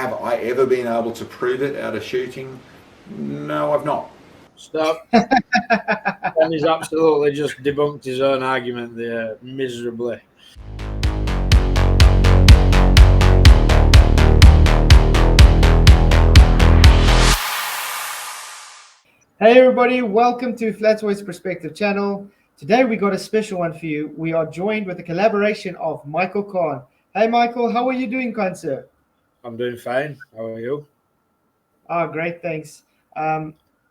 have I ever been able to prove it out of shooting? No, I've not. Stop. And he's absolutely just debunked his own argument there miserably. Hey everybody, welcome to Flatway's Perspective channel. Today we got a special one for you. We are joined with a collaboration of Michael Khan. Hey Michael, how are you doing, kind sir? I'm doing fine. How are you? Oh, great, thanks.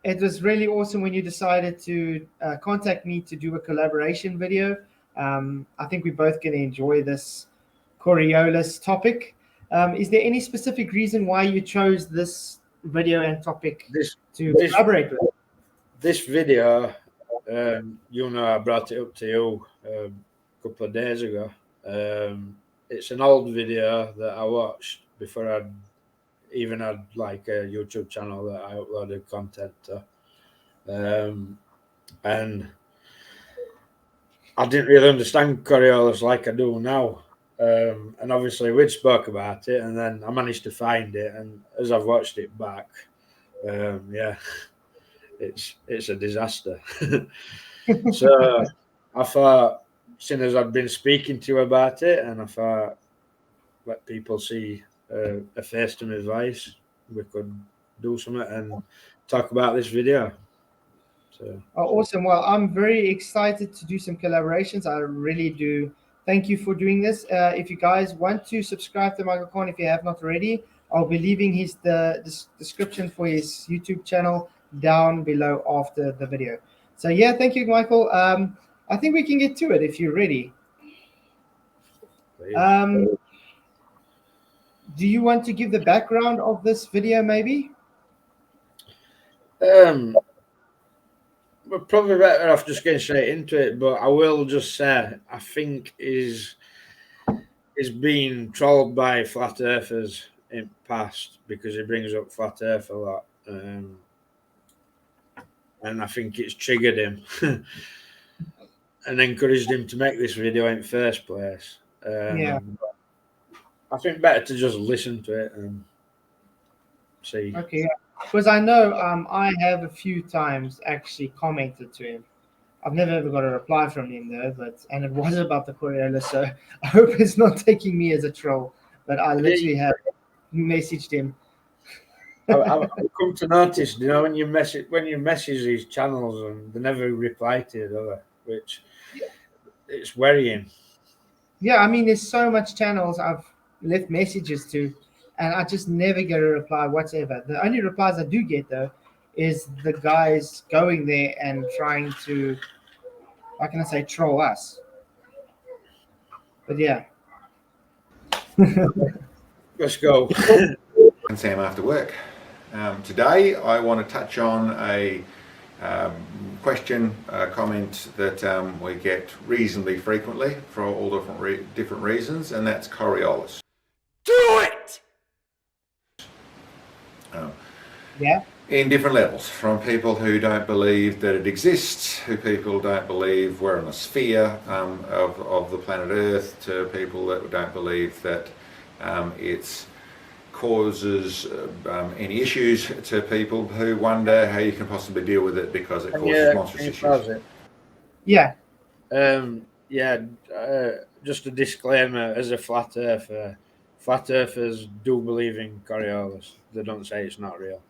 It was really awesome when you decided to contact me to do a collaboration video. I think we're both going to enjoy this Coriolis topic. Is there any specific reason why you chose this video and topic to collaborate with? This video, I brought it up to you a couple of days ago. It's an old video that I watched before I'd even had like a YouTube channel that I uploaded content to. And I didn't really understand Coriolis like I do now. And obviously we'd spoke about it, and then I managed to find it, and as I've watched it back, it's a disaster. So I thought, seeing as I'd been speaking to you about it, and I thought, let people see a face to my voice, we could do something and talk about this video. So awesome. Well, I'm very excited to do some collaborations. I really do. Thank you for doing this. If you guys want to subscribe to Michael Khan, if you have not already, I'll be leaving the description for his YouTube channel down below after the video. So yeah, thank you, Michael. I think we can get to it if you're ready. Do you want to give the background of this video, maybe? We're probably better off just getting straight into it, but I will just say I think is being trolled by flat earthers in the past because he brings up flat earth a lot, and I think it's triggered him and encouraged him to make this video in the first place. Yeah, I think better to just listen to it and see. Okay, because I know I have a few times actually commented to him. I've never ever got a reply from him though, and it was about the Coriolis, so I hope it's not taking me as a troll. But I literally have messaged him. I've come to notice, when you message these channels and they never reply to you, do they? Which it's worrying. Yeah, I mean, there's so much channels I've left messages to, and I just never get a reply whatsoever. The only replies I do get though is the guys going there and trying to, how can I say, troll us. But yeah. Let's go. And Sam after work. Today I want to touch on a comment that we get reasonably frequently for all different reasons, and that's Coriolis. Do it! Yeah. In different levels, from people who don't believe that it exists, who people don't believe we're in a sphere of the planet Earth, to people that don't believe that it's causes any issues, to people who wonder how you can possibly deal with it because it causes monstrous issues. Yeah. Just a disclaimer, as a flat earther, flat earthers do believe in Coriolis. They don't say it's not real.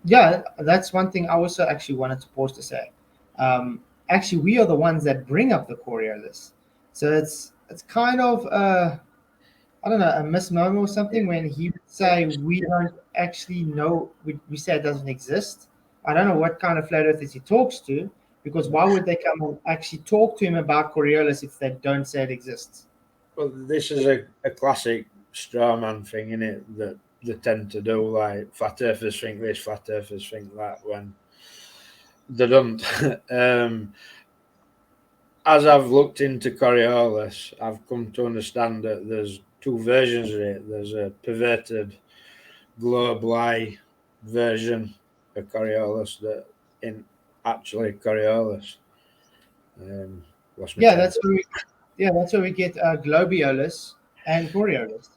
Yeah, that's one thing I also actually wanted to pause to say. Actually, we are the ones that bring up the Coriolis. So it's kind of I don't know, a misnomer or something when he would say we don't actually know, we say it doesn't exist. I don't know what kind of flat earthers he talks to, because why would they come and actually talk to him about Coriolis if they don't say it exists? Well, this is a classic straw man thing, isn't it, that they tend to do, like flat earthers think this, flat earthers think that, when they don't. As I've looked into Coriolis, I've come to understand that there's two versions of it. There's a perverted globe lie version of Coriolis that in actually Coriolis. That's where we get Globiolis and Coriolis.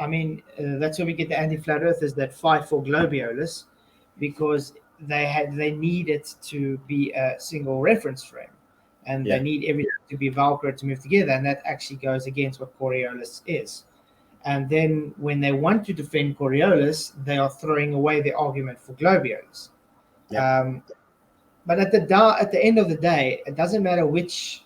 I mean, that's where we get the anti-flat earthers that fight for Globiolis, because they need it to be a single reference frame, and they need everything to be Velcro to move together, and that actually goes against what Coriolis is. And then when they want to defend Coriolis, they are throwing away the argument for Globiolis. But at the end of the day, it doesn't matter which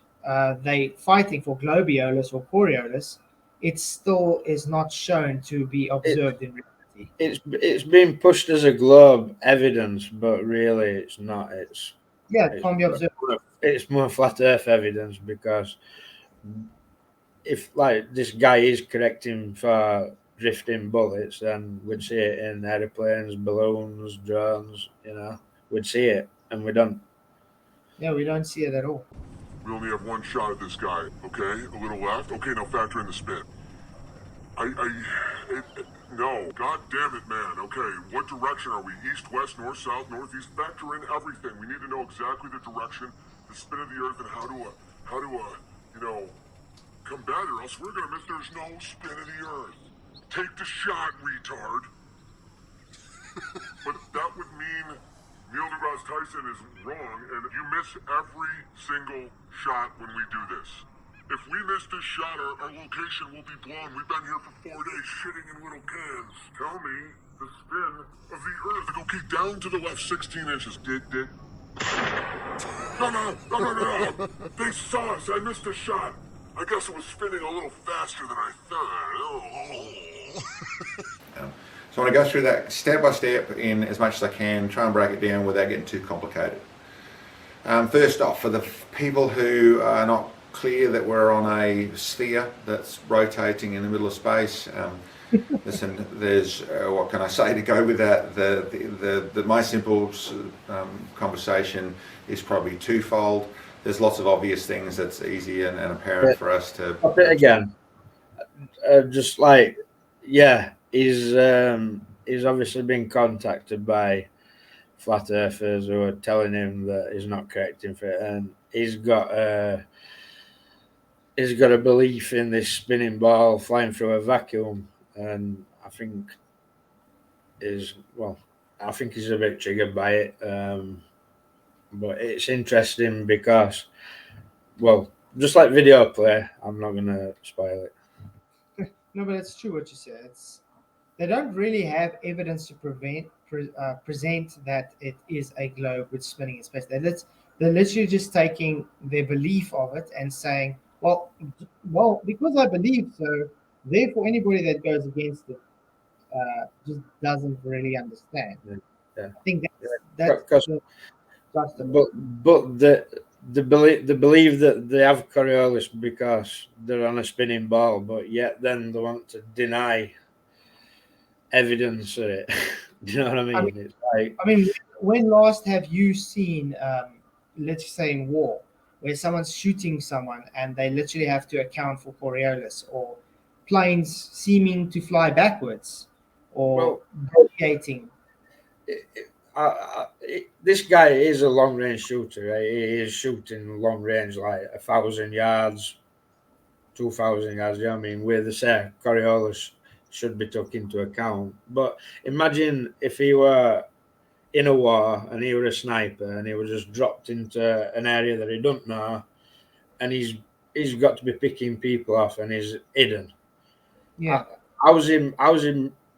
they fighting for, Globiolis or Coriolis. It still is not shown to be observed in reality. It's been pushed as a globe evidence, but really it's not. It can't be observed. It's more flat Earth evidence, because if like this guy is correcting for drifting bullets, then we'd see it in airplanes, balloons, drones. We'd see it, and we don't. Yeah, we don't see it at all. We only have one shot at this guy, okay? A little left. Okay, now factor in the spin. No. God damn it, man. Okay, what direction are we? East, west, north, south, northeast? Factor in everything. We need to know exactly the direction, the spin of the Earth, and how to combat it, or else we're gonna miss. There's no spin of the Earth. Take the shot, retard. But that would mean Neil deGrasse Tyson is wrong, and you miss every single shot when we do this. If we miss this shot, our location will be blown. We've been here for 4 days shitting in little cans. Tell me the spin of the Earth. Okay, down to the left 16 inches. No. They saw us. I missed a shot. I guess it was spinning a little faster than I thought. So I want to go through that step by step in as much as I can, try and break it down without getting too complicated. First off, for the people who are not clear that we're on a sphere that's rotating in the middle of space, listen, there's what can I say to go with that? My simple conversation is probably twofold. There's lots of obvious things that's easy and apparent for us to. Pop it again. Just like, he's obviously been contacted by flat earthers who are telling him that he's not correcting for it, and he's got a belief in this spinning ball flying through a vacuum, and I think he's a bit triggered by it. But it's interesting because, just like video play, I'm not going to spoil it. No, but it's true what you said. They don't really have evidence to present that it is a globe with spinning in space. They're literally just taking their belief of it and saying, well, because I believe so, therefore anybody that goes against it just doesn't really understand. Yeah. I think that's but they believe that they have Coriolis because they're on a spinning ball, but yet then they want to deny evidence of it. Do you know what I mean? It's like, when last have you seen, let's just say in war, where someone's shooting someone and they literally have to account for Coriolis, or planes seeming to fly backwards, or deviating? This guy is a long range shooter. Right? He is shooting long range, like 1,000 yards, 2,000 yards. You know what I mean? Where they say Coriolis should be took into account. But imagine if he were in a war and he were a sniper and he was just dropped into an area that he don't know, and he's got to be picking people off and he's hidden. Yeah, I was him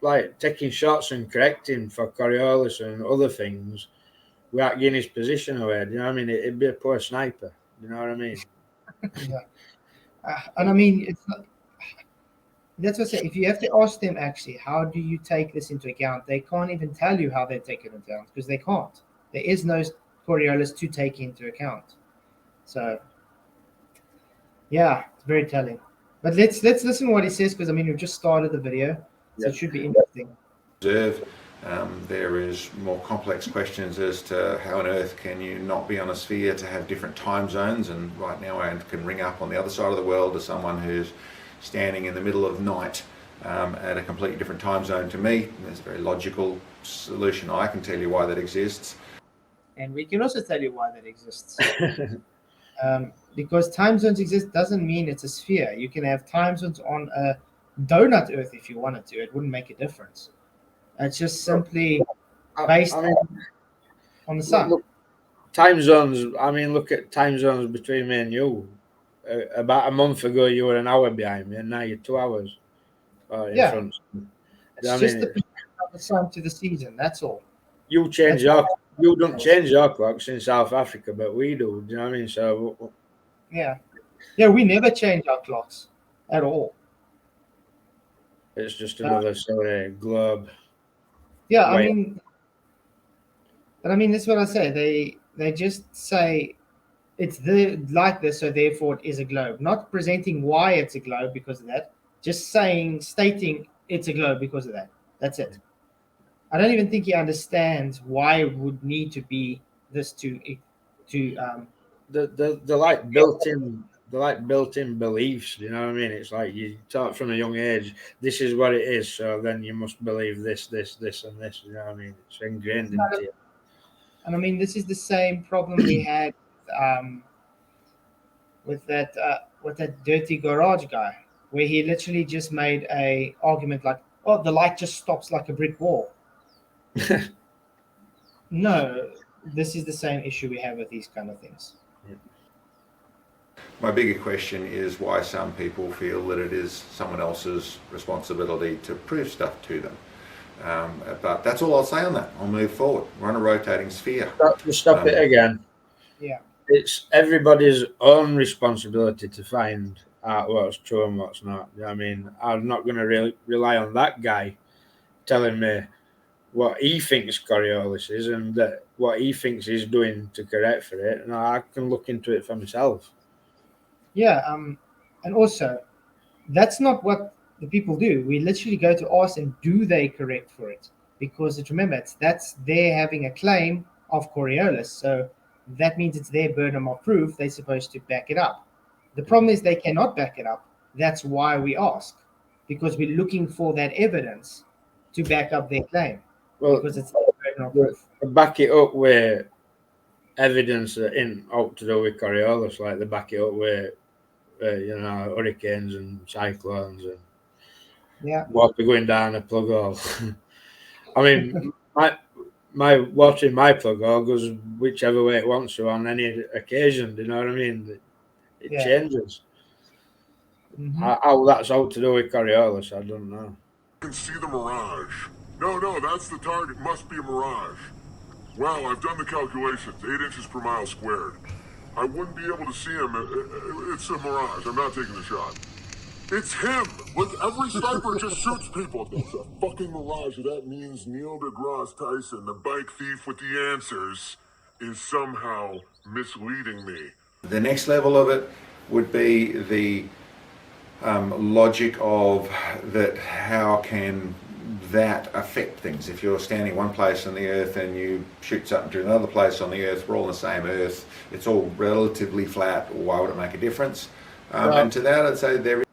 like taking shots and correcting for Coriolis and other things without getting his position away. Do you know what I mean? It'd be a poor sniper. You know what I mean? Yeah. And it's not. That's what I say. If you have to ask them, actually, how do you take this into account? They can't even tell you how they take it into account, because they can't. There is no Coriolis to take into account. So, yeah, it's very telling. But let's listen to what he says, because we've just started the video, so it should be interesting. Observe. There is more complex questions as to how on earth can you not be on a sphere to have different time zones, and right now I can ring up on the other side of the world to someone who's standing in the middle of night at a completely different time zone to me. There's a very logical solution. I can tell you why that exists. And we can also tell you why that exists. Because time zones exist doesn't mean it's a sphere. You can have time zones on a donut Earth if you wanted to. It wouldn't make a difference. It's just simply based I mean, on the sun. look, time zones. I mean, look at time zones between me and you. About a month ago, you were an hour behind me, and now you're 2 hours in Yeah. front. It's I just mean, the position of the sun to the season. That's all. you change That's your, all. you don't change your clocks in South Africa, but we do. Do you know what I mean? So Yeah. Yeah, we never change our clocks at all. it's just another sort of globe. Yeah, I way. mean, but I mean, that's what I say. They just say it's like this, so therefore it is a globe. Not presenting why it's a globe because of that. Just stating it's a globe because of that. That's it. I don't even think he understands why it would need to be this to The like built-in beliefs. You know what I mean? It's like you taught from a young age. This is what it is. So then you must believe this, and this. You know what I mean? It's ingrained into you. And I mean, this is the same problem we had with that dirty garage guy, where he literally just made a argument like, "Oh, the light just stops like a brick wall." No, this is the same issue we have with these kind of things. My bigger question is why some people feel that it is someone else's responsibility to prove stuff to them. But that's all I'll say on that. I'll move forward. We're on a rotating sphere. Stop it again. Yeah. It's everybody's own responsibility to find out what's true and what's not. You know what I mean, I'm not going to rely on that guy telling me what he thinks Coriolis is and that what he thinks he's doing to correct for it. And I can look into it for myself. Yeah. And also, that's not what the people do. We literally go to ask, and do they correct for it? Because remember, that's they're having a claim of Coriolis, so that means it's their burden of proof. They're supposed to back it up. The problem is they cannot back it up. That's why we ask, because we're looking for that evidence to back up their claim. Well, because it's their burden of proof. Back it up with evidence in out to do with Coriolis, like they back it up with hurricanes and cyclones and water going down a plug hole. I mean, my watering my plug hole goes whichever way it wants to on any occasion. Do you know what I mean? It changes. Mm-hmm. How that's out to do with Coriolis, I don't know. You can see the mirage. No, that's the target. Must be a mirage. Well, I've done the calculations. 8 inches per mile squared. I wouldn't be able to see him. It's a mirage. I'm not taking the shot. It's him! Look, every sniper just shoots people. It's a fucking mirage. That means Neil deGrasse Tyson, the bike thief with the answers, is somehow misleading me. The next level of it would be the logic of that. How can that affect things? If you're standing one place on the earth and you shoot something to another place on the earth, we're all on the same earth, it's all relatively flat, why would it make a difference? And to that I'd say there is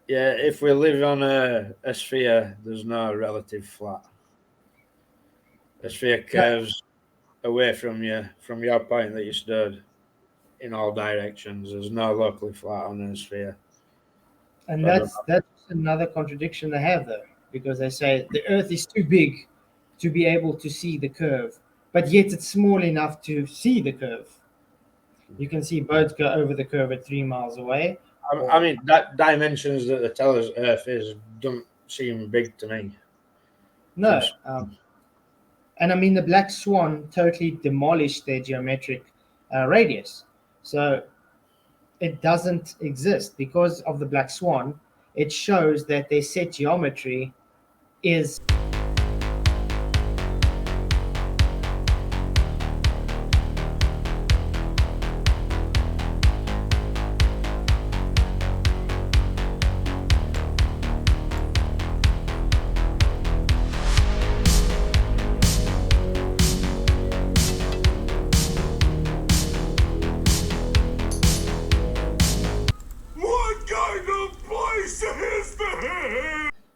if we live on a sphere, there's no relative flat. A sphere curves away from your point that you stood in all directions. There's no locally flat on a sphere. And that's another contradiction they have, though, because they say the Earth is too big to be able to see the curve, but yet it's small enough to see the curve. You can see birds go over the curve at 3 miles away. I mean, that dimensions that they tell us Earth is don't seem big to me. No. And I mean, the black swan totally demolished their geometric radius. So it doesn't exist because of the black swan. It shows that their set geometry is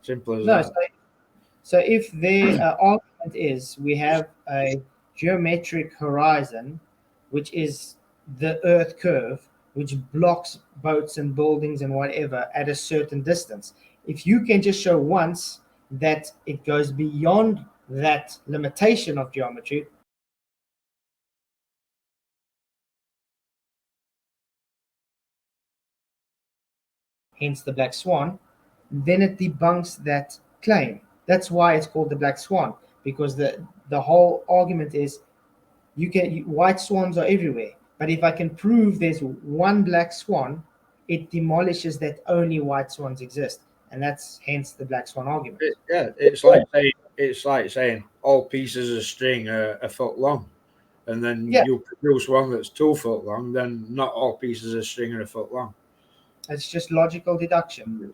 simple as that. So if their argument is we have a geometric horizon, which is the Earth curve, which blocks boats and buildings and whatever at a certain distance. If you can just show once that it goes beyond that limitation of geometry, hence the black swan, then it debunks that claim. That's why it's called the black swan, because the whole argument is white swans are everywhere. But if I can prove there's one black swan, it demolishes that only white swans exist, and that's hence the black swan argument. It's like saying all pieces of string are a foot long, and then you produce one that's 2 foot long. Then not all pieces of string are a foot long. It's just logical deduction.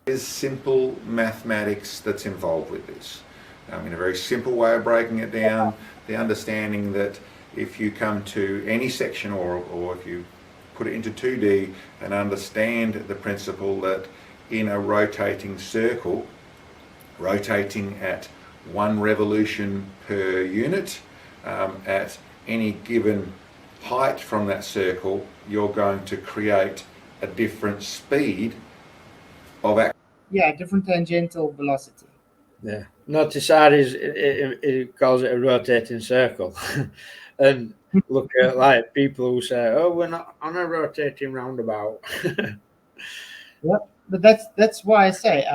There's simple mathematics that's involved with this. In a very simple way of breaking it down, the understanding that if you come to any section or if you put it into 2D and understand the principle that in a rotating circle, rotating at 1 revolution per unit, at any given height from that circle, you're going to create a different speed of action. Yeah, different tangential velocity. Yeah. Notice that it calls it a rotating circle. And look at like people who say, "Oh, we're not on a rotating roundabout." Yep, but that's why I say,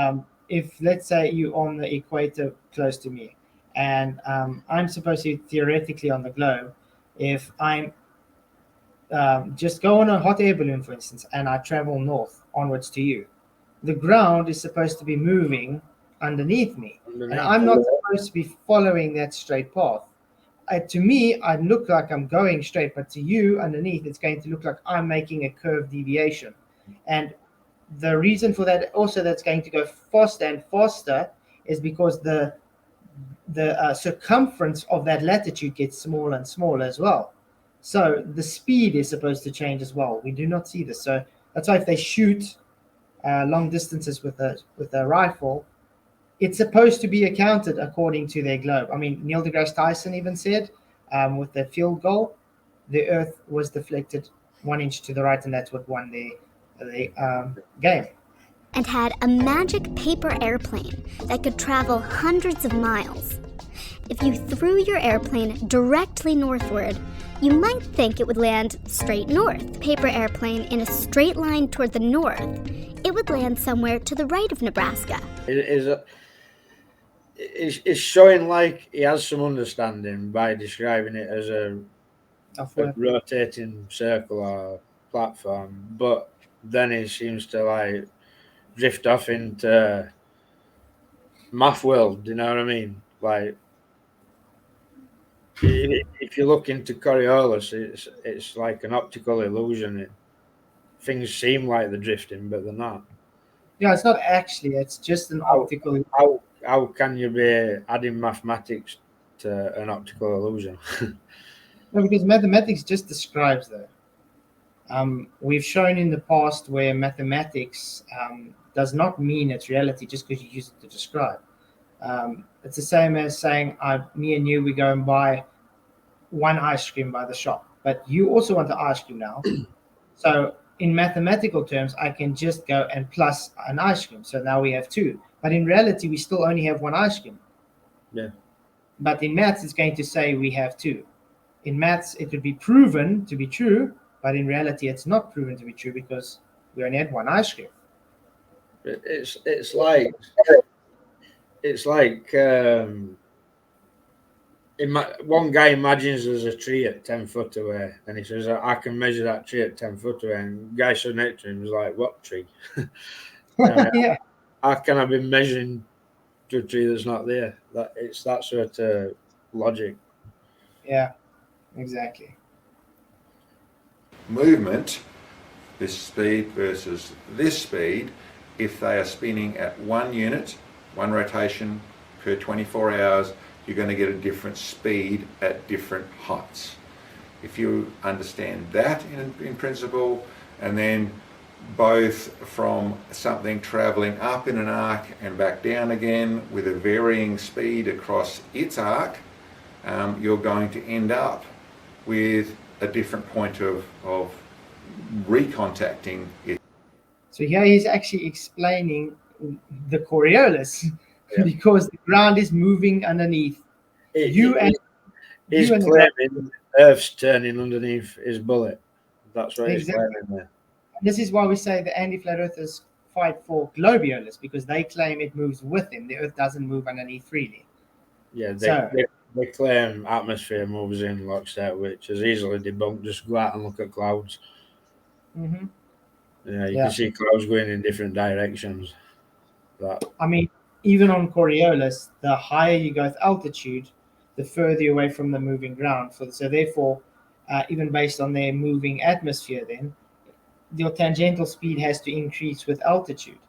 if let's say you're on the equator close to me, and I'm supposed to be theoretically on the globe, if I'm just go on a hot air balloon, for instance, and I travel north onwards to you, the ground is supposed to be moving underneath me, and I'm not supposed to be following that straight path. To me, I look like I'm going straight, but to you underneath, it's going to look like I'm making a curved deviation. And the reason for that also that's going to go faster and faster is because the circumference of that latitude gets smaller and smaller as well. So the speed is supposed to change as well. We do not see this. So that's why if they shoot long distances with a rifle, it's supposed to be accounted according to their globe. I mean, Neil deGrasse Tyson even said with the field goal, the Earth was deflected 1 inch to the right, and that's what won the game. And had a magic paper airplane that could travel hundreds of miles. If you threw your airplane directly northward, you might think it would land straight north. The paper airplane in a straight line toward the north, it would land somewhere to the right of Nebraska. It's showing like he has some understanding by describing it as a rotating circle or platform, but then he seems to like drift off into math world. You know what I mean? Like if you look into Coriolis, it's like an optical illusion. Things seem like they're drifting, but they're not. Yeah, it's not actually. It's just an optical. How can you be adding mathematics to an optical illusion? No, because mathematics just describes that. We've shown in the past where mathematics does not mean it's reality just because you use it to describe. It's the same as saying, me and you, we go and buy one ice cream by the shop, but you also want the ice cream now. So in mathematical terms, I can just go and plus an ice cream. So now we have 2. But in reality, we still only have 1 ice cream. Yeah. But in maths, it's going to say we have 2. In maths, it would be proven to be true, but in reality, it's not proven to be true because we only had 1 ice cream. It's like one guy imagines there's a tree at 10 foot away, and he says, I can measure that tree at 10 foot away. And the guy stood next to him was like, what tree? Yeah. How can I be measuring to a tree that's not there? It's that sort of logic. Yeah, exactly. Movement, this speed versus this speed, if they are spinning at 1 unit, 1 rotation per 24 hours, you're going to get a different speed at different heights. If you understand that in principle, and then both from something traveling up in an arc and back down again with a varying speed across its arc, you're going to end up with a different point of recontacting it. So here he's actually explaining the Coriolis Yeah. because the ground is moving underneath He's you and the claiming Earth's turning underneath his bullet. That's what Exactly. he's claiming there. This is why we say the anti-flat earthers fight for Globiolis, because they claim it moves with him. The Earth doesn't move underneath freely. Yeah, So- they claim atmosphere moves in lockstep, which is easily debunked. Just go out and look at clouds. hmm Yeah, you Yeah. can see clouds going in different directions. That I mean, even on Coriolis, the higher you go with altitude, the further you're away from the moving ground. So therefore, even based on their moving atmosphere, then your tangential speed has to increase with altitude.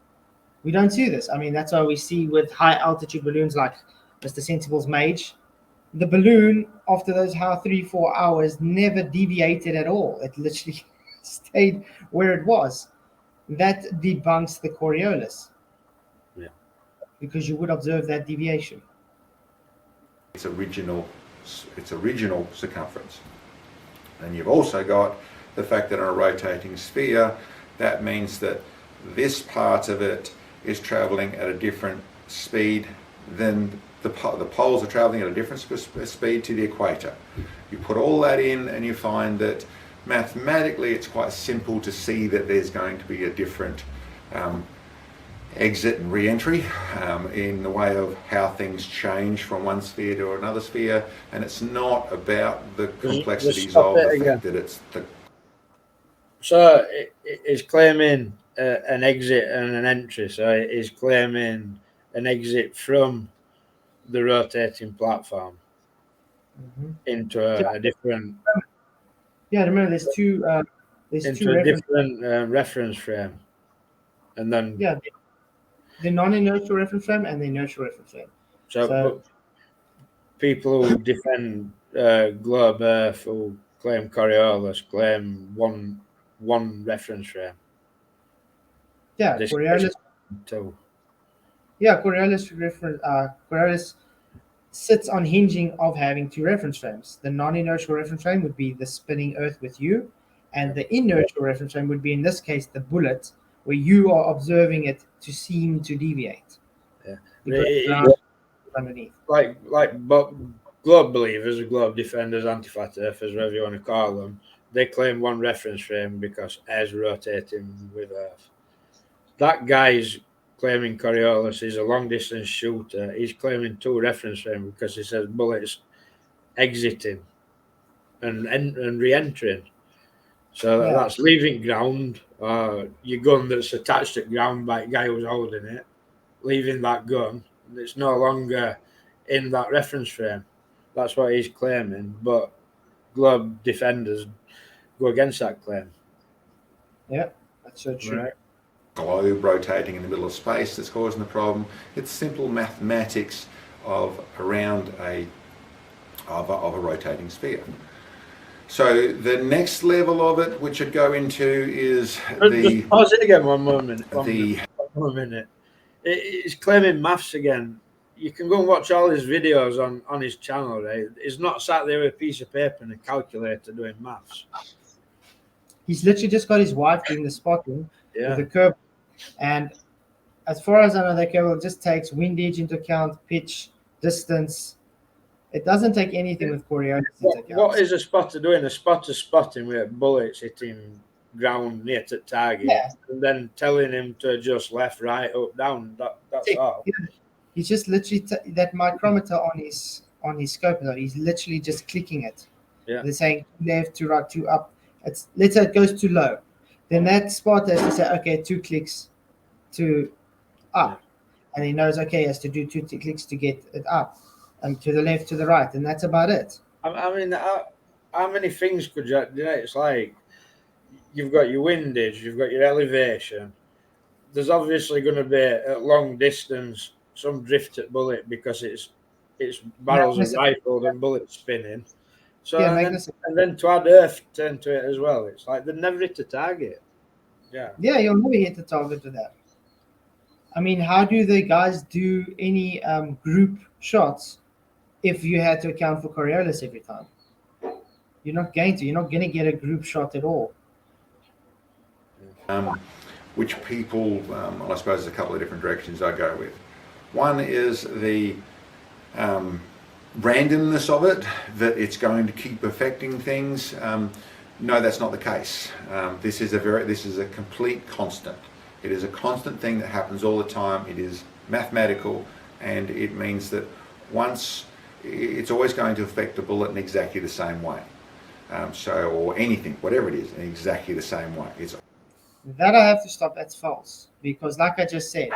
We don't see this. I mean, that's why we see with high altitude balloons like Mr. Sensible's Mage, the balloon after those 3-4 hours never deviated at all. It literally stayed where it was. That debunks the Coriolis. Yeah. Because you would observe that deviation. its original circumference. And you've also got the fact that on a rotating sphere, that means that this part of it is traveling at a different speed than the poles are traveling at a different speed to the equator. You put all that in and you find that mathematically it's quite simple to see that there's going to be a different exit and re-entry in the way of how things change from one sphere to another sphere, and it's not about the complexities of the fact that it's the... So it's claiming an exit and an entry. So it's claiming an exit from the rotating platform into a different. Yeah, remember there's two. Into a different reference frame, and then the non-inertial reference frame and the inertial reference frame. So people who defend Globe Earth, who claim Coriolis, claim one reference frame. Yeah, Coriolis. Two. Yeah, Coriolis sits on hinging of having two reference frames. The non-inertial reference frame would be the spinning Earth with you, and the inertial reference frame would be, in this case, the bullet, where you are observing it to seem to deviate. Yeah, because the ground is underneath. Like globe believers, globe defenders, anti-flat earthers, whatever you want to call them, they claim one reference frame because air's rotating with Earth. That guy's claiming Coriolis is a long-distance shooter. He's claiming two reference frames because he says bullets exiting and re-entering. So that's leaving ground, your gun that's attached to ground by the guy who's holding it, leaving that gun. It's no longer in that reference frame. That's what he's claiming. But globe defenders go against that claim. Yeah, that's so true. Right? Globe rotating in the middle of space that's causing the problem. It's simple mathematics of around a rotating sphere. So the next level of it, which I'd go into, is Just pause it again one moment. One minute. It's claiming maths again. You can go and watch all his videos on his channel, right? He's not sat there with a piece of paper and a calculator doing maths. He's literally just got his wife doing the spotting with the curve. And as far as I know, that curve just takes windage into account, pitch, distance. It doesn't take anything with Coriolis into account. What is a spotter doing? A spotter's spotting with bullets hitting ground near to target, and then telling him to adjust left, right, up, down. That's all. He's just literally that micrometer on his scope. He's literally just clicking it. Yeah. They're saying left to right to up. Let's say it goes too low. Then that spotter has to say, okay, 2 clicks to up, and he knows, okay, he has to do 2 clicks to get it up, and to the left, to the right, and that's about it. I mean, how many things could you do? It's like you've got your windage, you've got your elevation. There's obviously going to be at long distance some drift at bullet because it's barrels of rifled and bullets spinning. So and then to add earth turn to it as well. It's like they never hit a target. Yeah, you'll never hit the target with that. I mean, how do the guys do any group shots if you had to account for Coriolis every time? You're not going to get a group shot at all. which people, well, I suppose there's a couple of different directions I go with. One is the randomness of it, that it's going to keep affecting things. No, that's not the case. This is a complete constant. It is a constant thing that happens all the time. It is mathematical, and it means that once it's always going to affect the bullet in exactly the same way. Or anything, whatever it is, in exactly the same way. That I have to stop. That's false, because like I just said,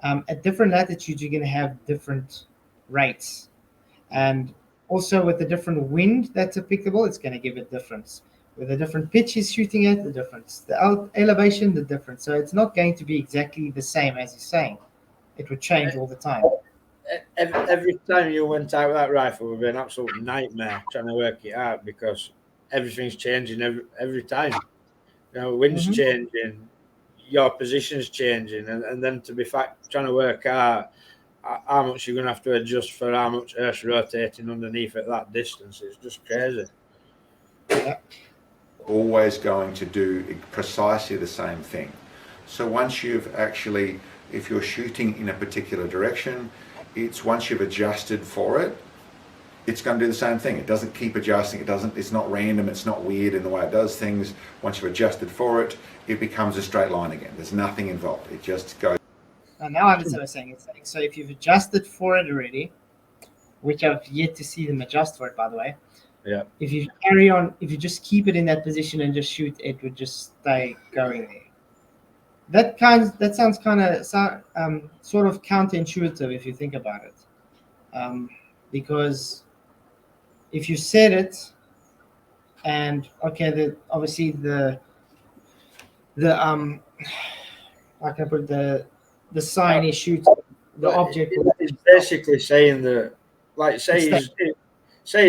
at different latitudes you're going to have different rates, and also with the different wind that's applicable, it's going to give a difference. With the different pitch he's shooting at, the difference. The elevation, the difference. So it's not going to be exactly the same as he's saying. It would change all the time. Every time you went out with that rifle would be an absolute nightmare trying to work it out, because everything's changing every time. You know, wind's changing, your position's changing, and then to be trying to work out how much you're going to have to adjust for how much Earth's rotating underneath at that distance. It's just crazy. Yeah. Always going to do precisely the same thing. So once you've actually, if you're shooting in a particular direction, once you've adjusted for it, it's going to do the same thing. It doesn't keep adjusting. It's not random. It's not weird in the way it does things. Once you've adjusted for it, it becomes a straight line again. There's nothing involved. It just goes. Now I understand what I'm saying. It's like, so if you've adjusted for it already, which I've yet to see them adjust for it, by the way. Yeah. If you carry on, if you just keep it in that position and just shoot, it would just stay going there. That sounds kind of sort of counterintuitive if you think about it, because if you set it, and okay, obviously the how can I put it, the sign is shooting the object. It's basically saying that, like, say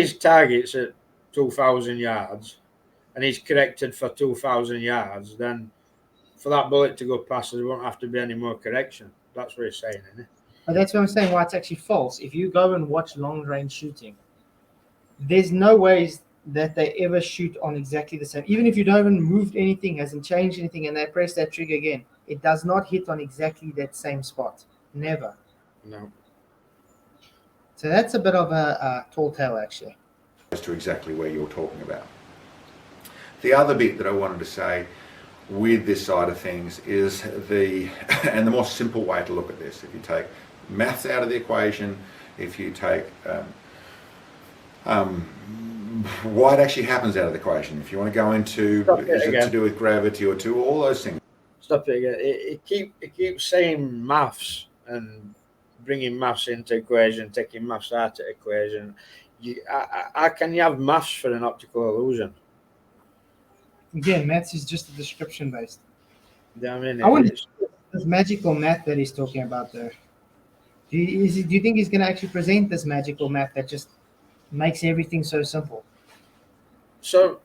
his target's at 2,000 yards, and he's corrected for 2,000 yards, then for that bullet to go past, there won't have to be any more correction. That's what he's saying, isn't it? But that's what I'm saying, why it's actually false. If you go and watch long range shooting, there's no ways that they ever shoot on exactly the same. Even if you don't even move anything, hasn't changed anything, and they press that trigger again, it does not hit on exactly that same spot. Never. No. So that's a bit of a tall tale, actually. As to exactly where you're talking about. The other bit that I wanted to say with this side of things is and the more simple way to look at this, if you take maths out of the equation, if you take what actually happens out of the equation, if you want to go into is it to do with gravity or to all those things. Stop it again. It keeps saying maths and bringing maths into equation, taking maths out of equation. How can you have maths for an optical illusion? Again, maths is just a description based. Yeah, I mean, I wonder this magical math that he's talking about there. Do you think he's going to actually present this magical math that just makes everything so simple? So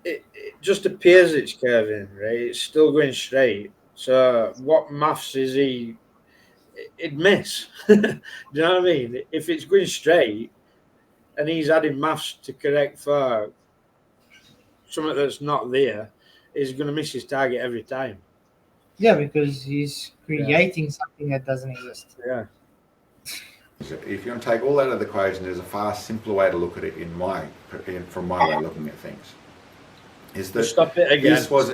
it just appears it's curving, right? It's still going straight. So what maths is he? It'd miss. Do you know what I mean? If it's going straight and he's adding maths to correct for something that's not there, he's going to miss his target every time. Yeah, because he's creating something that doesn't exist. Yeah. If you want to take all that out of the equation, there's a far simpler way to look at it from my way of looking at things. Is that stop it again? This was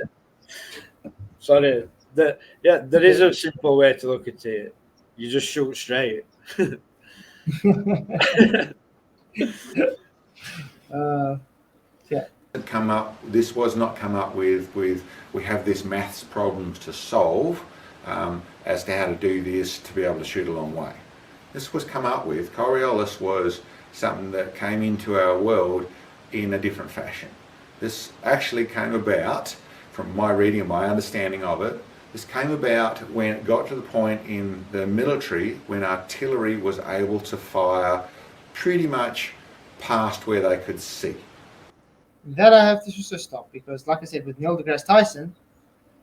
Sorry. There is a simple way to look at it. You just shoot straight. Yeah. This was not come up with we have this maths problems to solve as to how to do this to be able to shoot a long way. This was come up with, Coriolis was something that came into our world in a different fashion. This actually came about, from my reading and my understanding of it, this came about when it got to the point in the military when artillery was able to fire pretty much past where they could see. That I have to also stop, because like I said, with Neil deGrasse Tyson,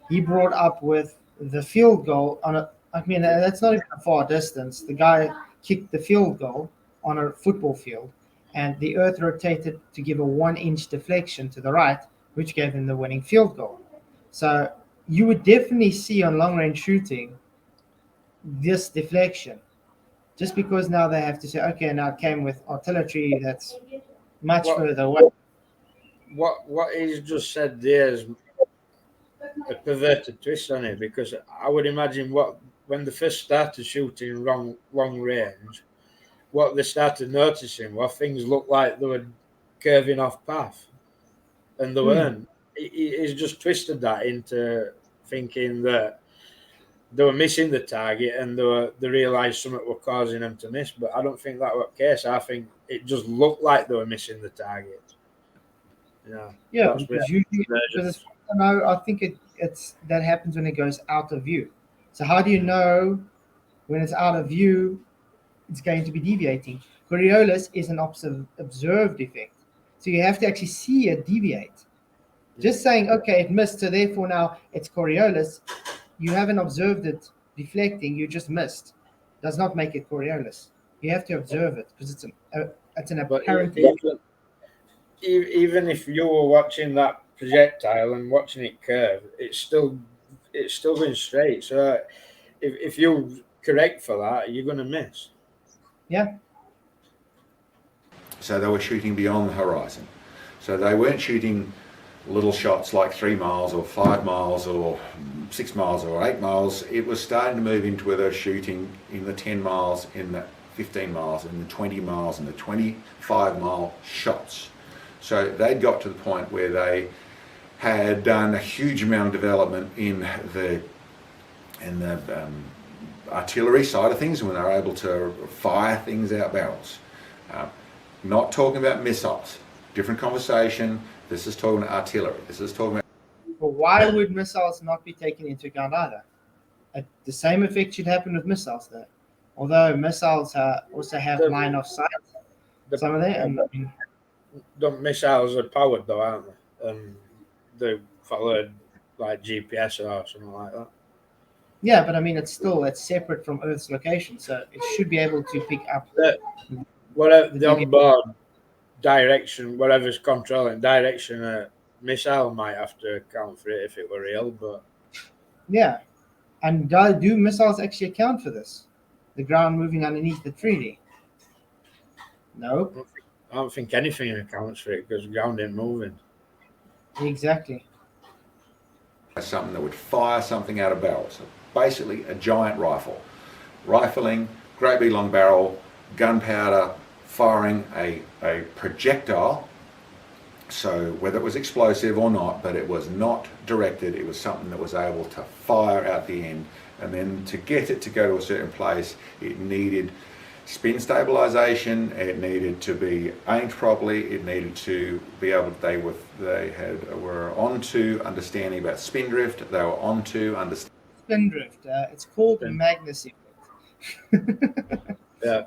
he brought up with the field goal on a, I mean, that's not even a far distance. The guy kicked the field goal on a football field, and the earth rotated to give a 1-inch deflection to the right, which gave him the winning field goal. So you would definitely see on long range shooting this deflection, just because now they have to say, okay, now it came with artillery that's much What- further away. What he's just said there is a perverted twist on it, because I would imagine when they first started shooting long range, what they started noticing were things looked like they were curving off path, and they weren't. He's just twisted that into thinking that they were missing the target, and they realised something were causing them to miss. But I don't think that was the case. I think it just looked like they were missing the target. Yeah, that's because usually, because I think it's that happens when it goes out of view. So how do you know when it's out of view it's going to be deviating? Coriolis is an observed effect, so you have to actually see it deviate. Just saying, okay, it missed, so therefore now it's Coriolis. You haven't observed it deflecting; you just missed. Does not make it Coriolis. You have to observe it because it's an apparent. Even if you were watching that projectile and watching it curve, it's still going straight. So if you're correct for that, you're going to miss. Yeah. So they were shooting beyond the horizon. So they weren't shooting little shots like 3 miles or 5 miles or 6 miles or 8 miles. It was starting to move into where they're shooting in the 10 miles, in the 15 miles, in the 20 miles, and the 25-mile shots. So they'd got to the point where they had done a huge amount of development in the artillery side of things, when they were able to fire things out barrels. Not talking about missiles, different conversation. This is talking about artillery. This is talking about. But why would missiles not be taken into account either? The same effect should happen with missiles, though. Although missiles also have line of sight. Some of them, the missiles are powered though, aren't they? They followed like GPS or something like that. Yeah, but I mean, it's separate from Earth's location, so it should be able to pick up. Whatever the onboard direction, whatever's controlling direction, a missile might have to account for it if it were real. But yeah, and do missiles actually account for this? The ground moving underneath the 3D? No. I don't think anything accounts for it because the ground ain't moving. Exactly. Something that would fire something out of barrels. So basically a giant rifle. Rifling, great big long barrel, gunpowder, firing a projectile. So whether it was explosive or not, but it was not directed, it was something that was able to fire out the end. And then to get it to go to a certain place, it needed spin stabilization, it needed to be aimed properly, it needed to be able, they were onto understanding about spin drift, they were onto understanding spin drift. It's called the Magnus effect. Yeah.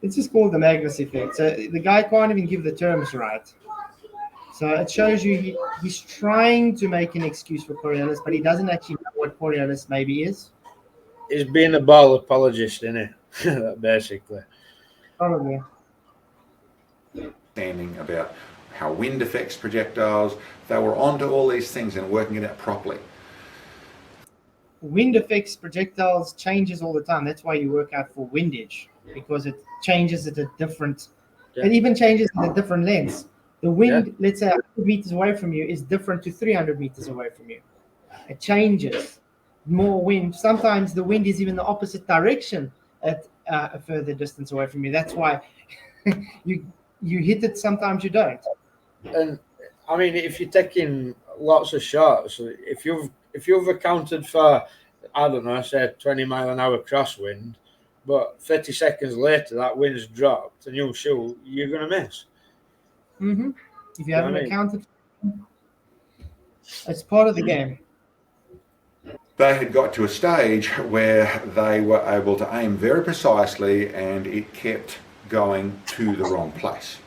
It's just called the Magnus effect. So the guy can't even give the terms right. So it shows you he's trying to make an excuse for Coriolis, but he doesn't actually know what Coriolis maybe is. He's being a ball apologist, isn't he? Basically. Probably. understanding about how wind affects projectiles. They were onto all these things and working it out properly. Wind affects projectiles changes all the time. That's why you work out for windage, because it changes at a different. It even changes at a different lengths. The wind, let's say 100 meters away from you, is different to 300 meters away from you. It changes. More wind. Sometimes the wind is even the opposite direction at a further distance away from you. That's why you hit it. Sometimes you don't. And I mean, if you're taking lots of shots, if you've accounted for, I don't know, say 20-mile-an-hour crosswind, but 30 seconds later that wind's dropped and you shoot, you're gonna miss. Mm-hmm. If you haven't accounted, it's part of the game. They had got to a stage where they were able to aim very precisely and it kept going to the wrong place.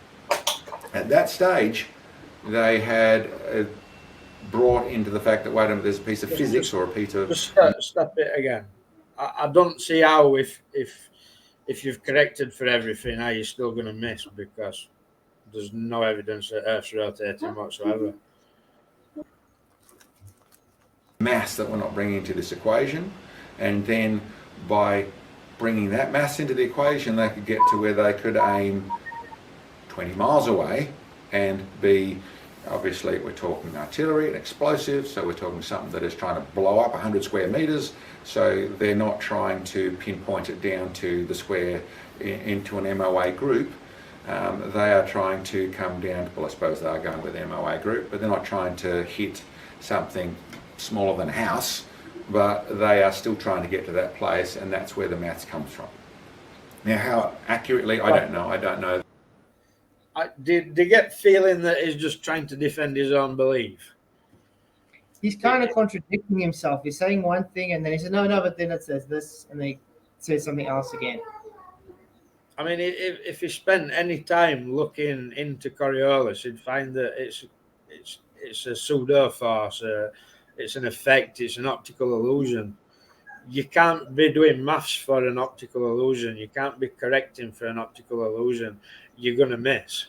At that stage, they had brought into the fact that, wait a minute, there's a piece of physics or a piece of... Just stop it again. I don't see how if you've corrected for everything, how you're still going to miss, because there's no evidence that Earth's rotating whatsoever. mass that we're not bringing into this equation, and then by bringing that mass into the equation, they could get to where they could aim 20 miles away and be, obviously we're talking artillery and explosives, so we're talking something that is trying to blow up 100 square meters, so they're not trying to pinpoint it down to the square into an MOA group. They are trying to come down, well I suppose they are going with an MOA group, but they're not trying to hit something smaller than a house, but they are still trying to get to that place, and that's where the maths comes from. Now how accurately, I don't know. Did they get feeling that he's just trying to defend his own belief? He's kind of contradicting himself. He's saying one thing and then he says, no, but then it says this, and then he says something else again. I mean, if he spent any time looking into Coriolis, he'd find that it's a pseudo force, it's an effect, it's an optical illusion. You can't be doing maths for an optical illusion. You can't be correcting for an optical illusion. You're gonna miss.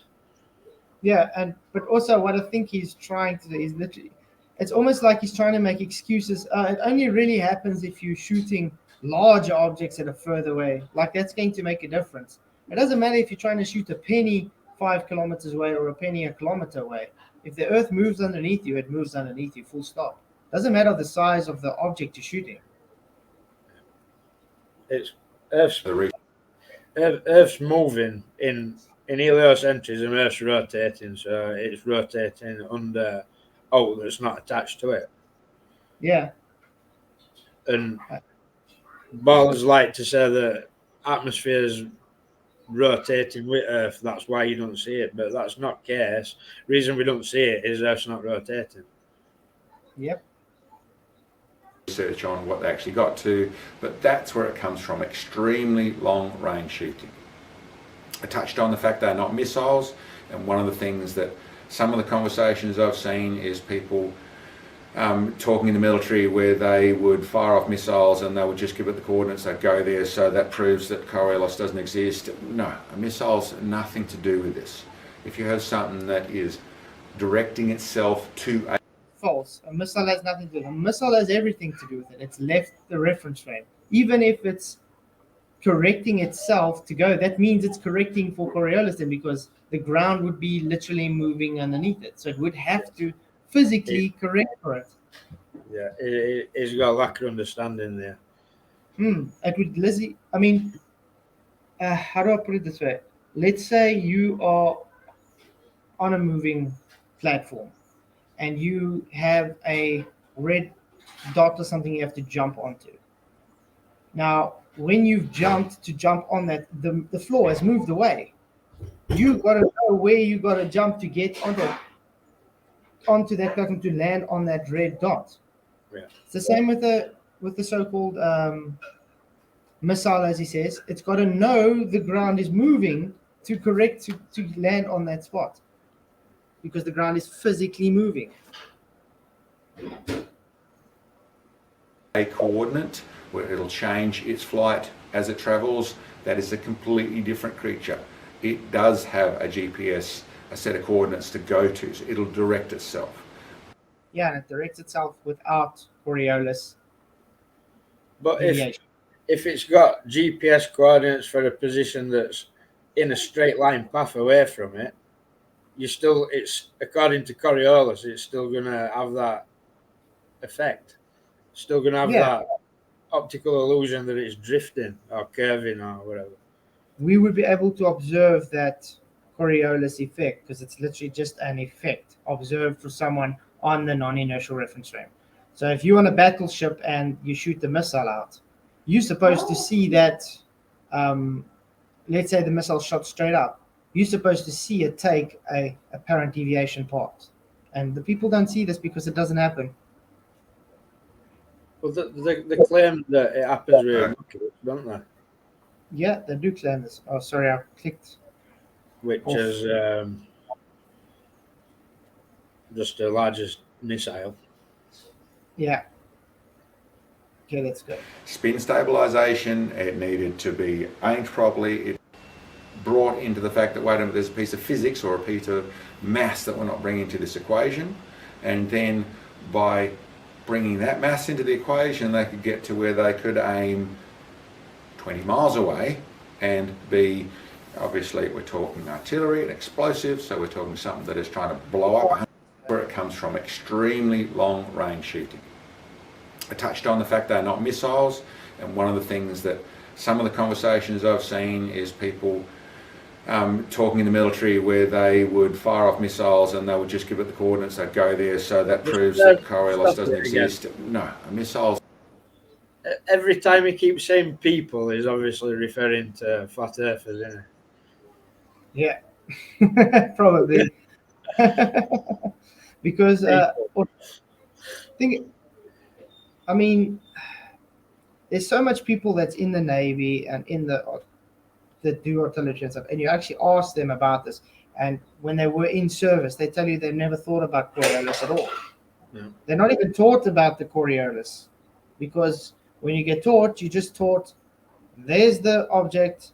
Yeah, but also what I think he's trying to do is literally, it's almost like he's trying to make excuses. It only really happens if you're shooting larger objects that are further away. Like that's going to make a difference. It doesn't matter if you're trying to shoot a penny 5 kilometers away or a penny a kilometer away. If the earth moves underneath you, it moves underneath you, full stop. Doesn't matter the size of the object you're shooting. It's Earth's moving in heliocentrism, Earth's rotating, so it's rotating under that's not attached to it. Yeah. And ballers like to say that atmosphere's rotating with Earth, that's why you don't see it, but that's not the case. The reason we don't see it is Earth's not rotating. Yep. Research on what they actually got to, but that's where it comes from, extremely long range shooting. I touched on the fact they're not missiles, and one of the things that some of the conversations I've seen is people talking in the military where they would fire off missiles and they would just give it the coordinates, they'd go there, so that proves that Coriolis doesn't exist. No, a missile's nothing to do with this. If you have something that is directing itself to a False. A missile has nothing to do with it. A missile has everything to do with it. It's left the reference frame. Even if it's correcting itself to go, that means it's correcting for Coriolis then, because the ground would be literally moving underneath it. So it would have to physically correct for it. Yeah, it's got a lack of understanding there. It would, Lizzie, I mean, how do I put it this way? Let's say you are on a moving platform and you have a red dot or something you have to jump onto. Now, when you've jumped to jump on that, the floor has moved away. You've got to know where you got to jump to get onto that platform to land on that red dot. Yeah. It's the same with the so-called missile, as he says. It's got to know the ground is moving to correct to land on that spot, because the ground is physically moving. A coordinate where it'll change its flight as it travels. That is a completely different creature. It does have a GPS, a set of coordinates to go to, so it'll direct itself. Yeah, and it directs itself without Coriolis. But if it's got GPS coordinates for a position that's in a straight line path away from it, it's according to Coriolis, it's still going to have that effect. It's still going to have that optical illusion that it's drifting or curving or whatever. We would be able to observe that Coriolis effect, because it's literally just an effect observed for someone on the non-inertial reference frame. So if you're on a battleship and you shoot the missile out, you're supposed to see that, let's say the missile shot straight up, you're supposed to see it take a apparent deviation path. And the people don't see this because it doesn't happen. Well, they claim that it happens with rockets, don't they? Yeah, they do claim this. Oh, sorry, I clicked. Which is just the largest missile. Yeah. Okay, let's go. Spin stabilization, it needed to be aimed properly. It brought into the fact that, wait a minute, there's a piece of physics or a piece of mass that we're not bringing into this equation. And then by bringing that mass into the equation, they could get to where they could aim 20 miles away and be, obviously we're talking artillery and explosives, so we're talking something that is trying to blow up, where it comes from extremely long range shooting. I touched on the fact they're not missiles, and one of the things that some of the conversations I've seen is people talking in the military where they would fire off missiles and they would just give it the coordinates, they'd go there, so that proves that Coriolis doesn't exist. No, a missile. Every time he keeps saying people, he's obviously referring to flat earthers, isn't he? Yeah, probably. Because I mean, there's so much people that's in the Navy and in that do artillery and stuff, and you actually ask them about this, and when they were in service, they tell you they've never thought about Coriolis at all. Yeah. They're not even taught about the Coriolis, because when you get taught, you just taught, there's the object,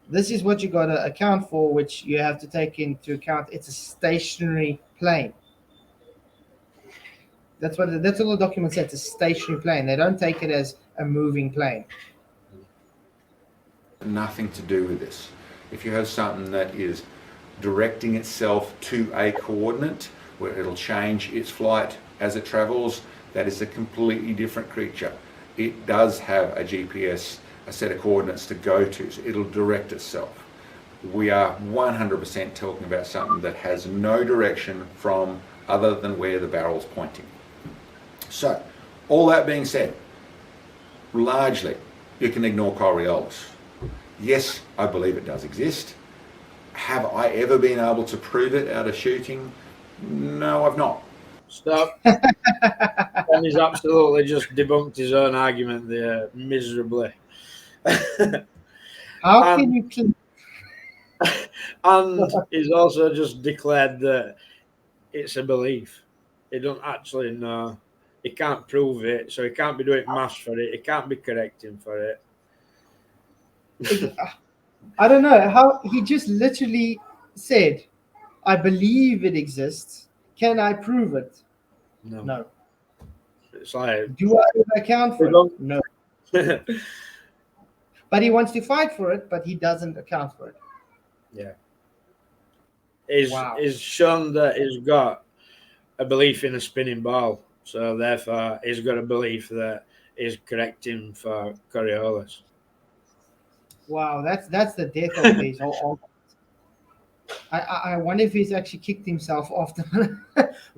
this is what you got to account for, which you have to take into account. It's a stationary plane. That's all the document says. It's a stationary plane. They don't take it as a moving plane. Nothing to do with this. If you have something that is directing itself to a coordinate where it'll change its flight as it travels, that is a completely different creature. It does have a GPS, a set of coordinates to go to, so it'll direct itself. We are 100% talking about something that has no direction from other than where the barrel's pointing. So, all that being said, largely you can ignore Coriolis. Yes, I believe it does exist. Have I ever been able to prove it out of shooting? No, I've not. Stop. And he's absolutely just debunked his own argument there miserably. How can you keep... And he's also just declared that it's a belief. He don't actually know. He can't prove it, so he can't be doing maths for it. He can't be correcting for it. I don't know how he just literally said, I believe it exists. Can I prove it? No. It's like, do I account for it? No. But he wants to fight for it, but he doesn't account for it. Yeah. He's shown that he's got a belief in a spinning ball, so therefore he's got a belief that he's correcting for Coriolis. Wow, that's the death of his whole. I wonder if he's actually kicked himself off.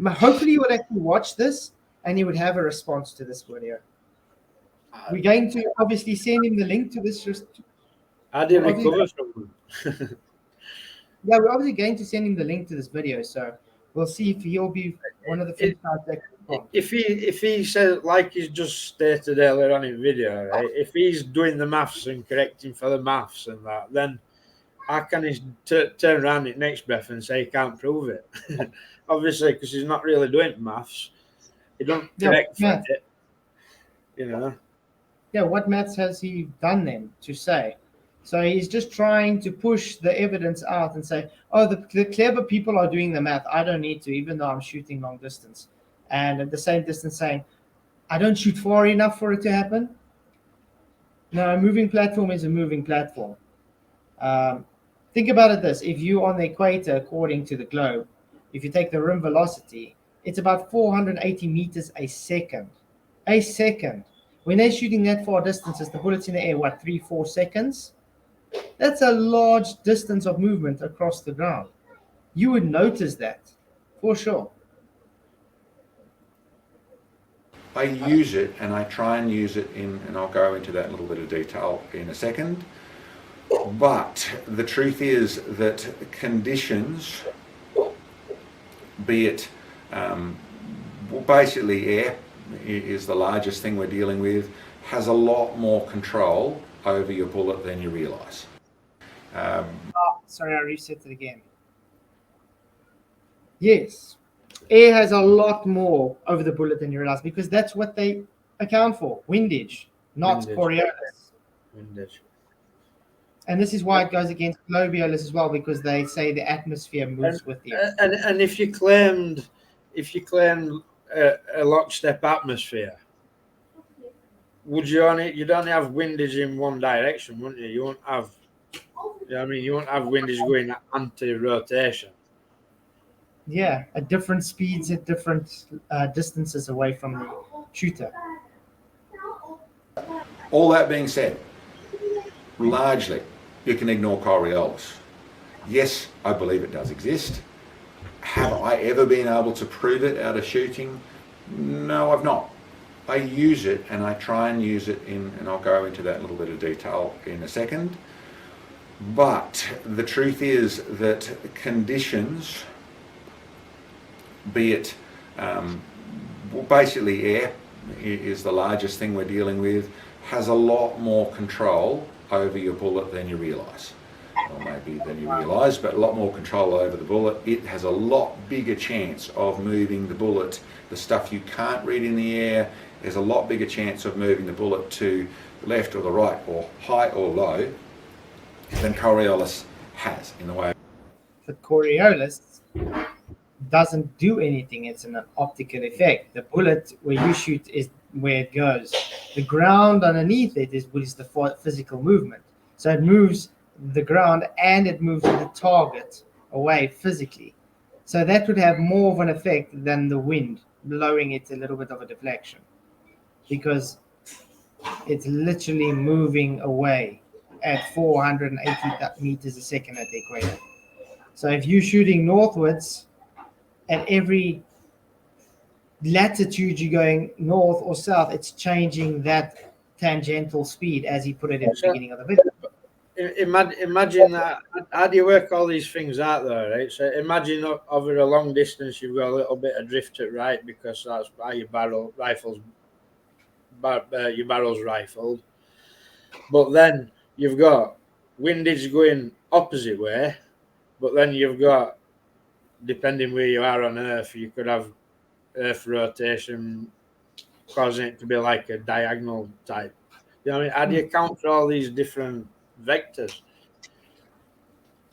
Hopefully, he would actually watch this and he would have a response to this video. We're going to obviously send him the link to this. How did he recover from him? Yeah, we're obviously going to send him the link to this video, so we'll see if he'll be one of the first guys that comes. If he says, like he's just stated earlier on in video, right? If he's doing the maths and correcting for the maths and that, then how can he turn around in next breath and say he can't prove it? Obviously, because he's not really doing maths. He don't correct for it. You know. Yeah, what maths has he done then to say? So he's just trying to push the evidence out and say, oh, the clever people are doing the math. I don't need to, even though I'm shooting long distance. And at the same distance saying, I don't shoot far enough for it to happen. No, a moving platform is a moving platform. Think about it this. If you're on the equator, according to the globe, if you take the rim velocity, it's about 480 meters a second. A second. When they're shooting that far distances, the bullet's in the air, 3-4 seconds? That's a large distance of movement across the ground. You would notice that, for sure. I use it, and I try and use it and I'll go into that in a little bit of detail in a second. But the truth is that conditions, be it basically air is the largest thing we're dealing with, has a lot more control over your bullet than you realize. Sorry, I reset it again. Yes, air has a lot more over the bullet than you realize, because that's what they account for. Windage, not Coriolis. Windage. And this is why it goes against Coriolis as well, because they say the atmosphere moves with you. And if you claimed a lockstep atmosphere, you'd only have windage in one direction, wouldn't you? You won't have, you won't have windage going anti-rotation. Yeah, at different speeds, at different distances away from the shooter. All that being said, largely you can ignore Coriolis. Yes, I believe it does exist. Have I ever been able to prove it out of shooting? No, I've not. I use it, and I try and use it and I'll go into that little bit of detail in a second. But the truth is that conditions, be it basically air is the largest thing we're dealing with, has a lot more control over your bullet than you realise. Or maybe than you realise, but a lot more control over the bullet. It has a lot bigger chance of moving the bullet. The stuff you can't read in the air, there's a lot bigger chance of moving the bullet to the left or the right, or high or low, than Coriolis has in the way. The Coriolis doesn't do anything. It's an optical effect. The bullet where you shoot is where it goes. The ground underneath it is the physical movement. So it moves the ground and it moves the target away physically. So that would have more of an effect than the wind blowing it a little bit of a deflection, because it's literally moving away at 480 meters a second at the equator. So if you're shooting northwards, at every latitude you're going north or south, it's changing that tangential speed, as he put it in the beginning of the video. Imagine that. How do you work all these things out there, right? So imagine over a long distance you've got a little bit of drift at right, because that's how your barrel's rifled. But then you've got windage going opposite way, but then you've got, depending where you are on Earth, you could have Earth rotation causing it to be like a diagonal type. You know what I mean? How do you count for all these different vectors?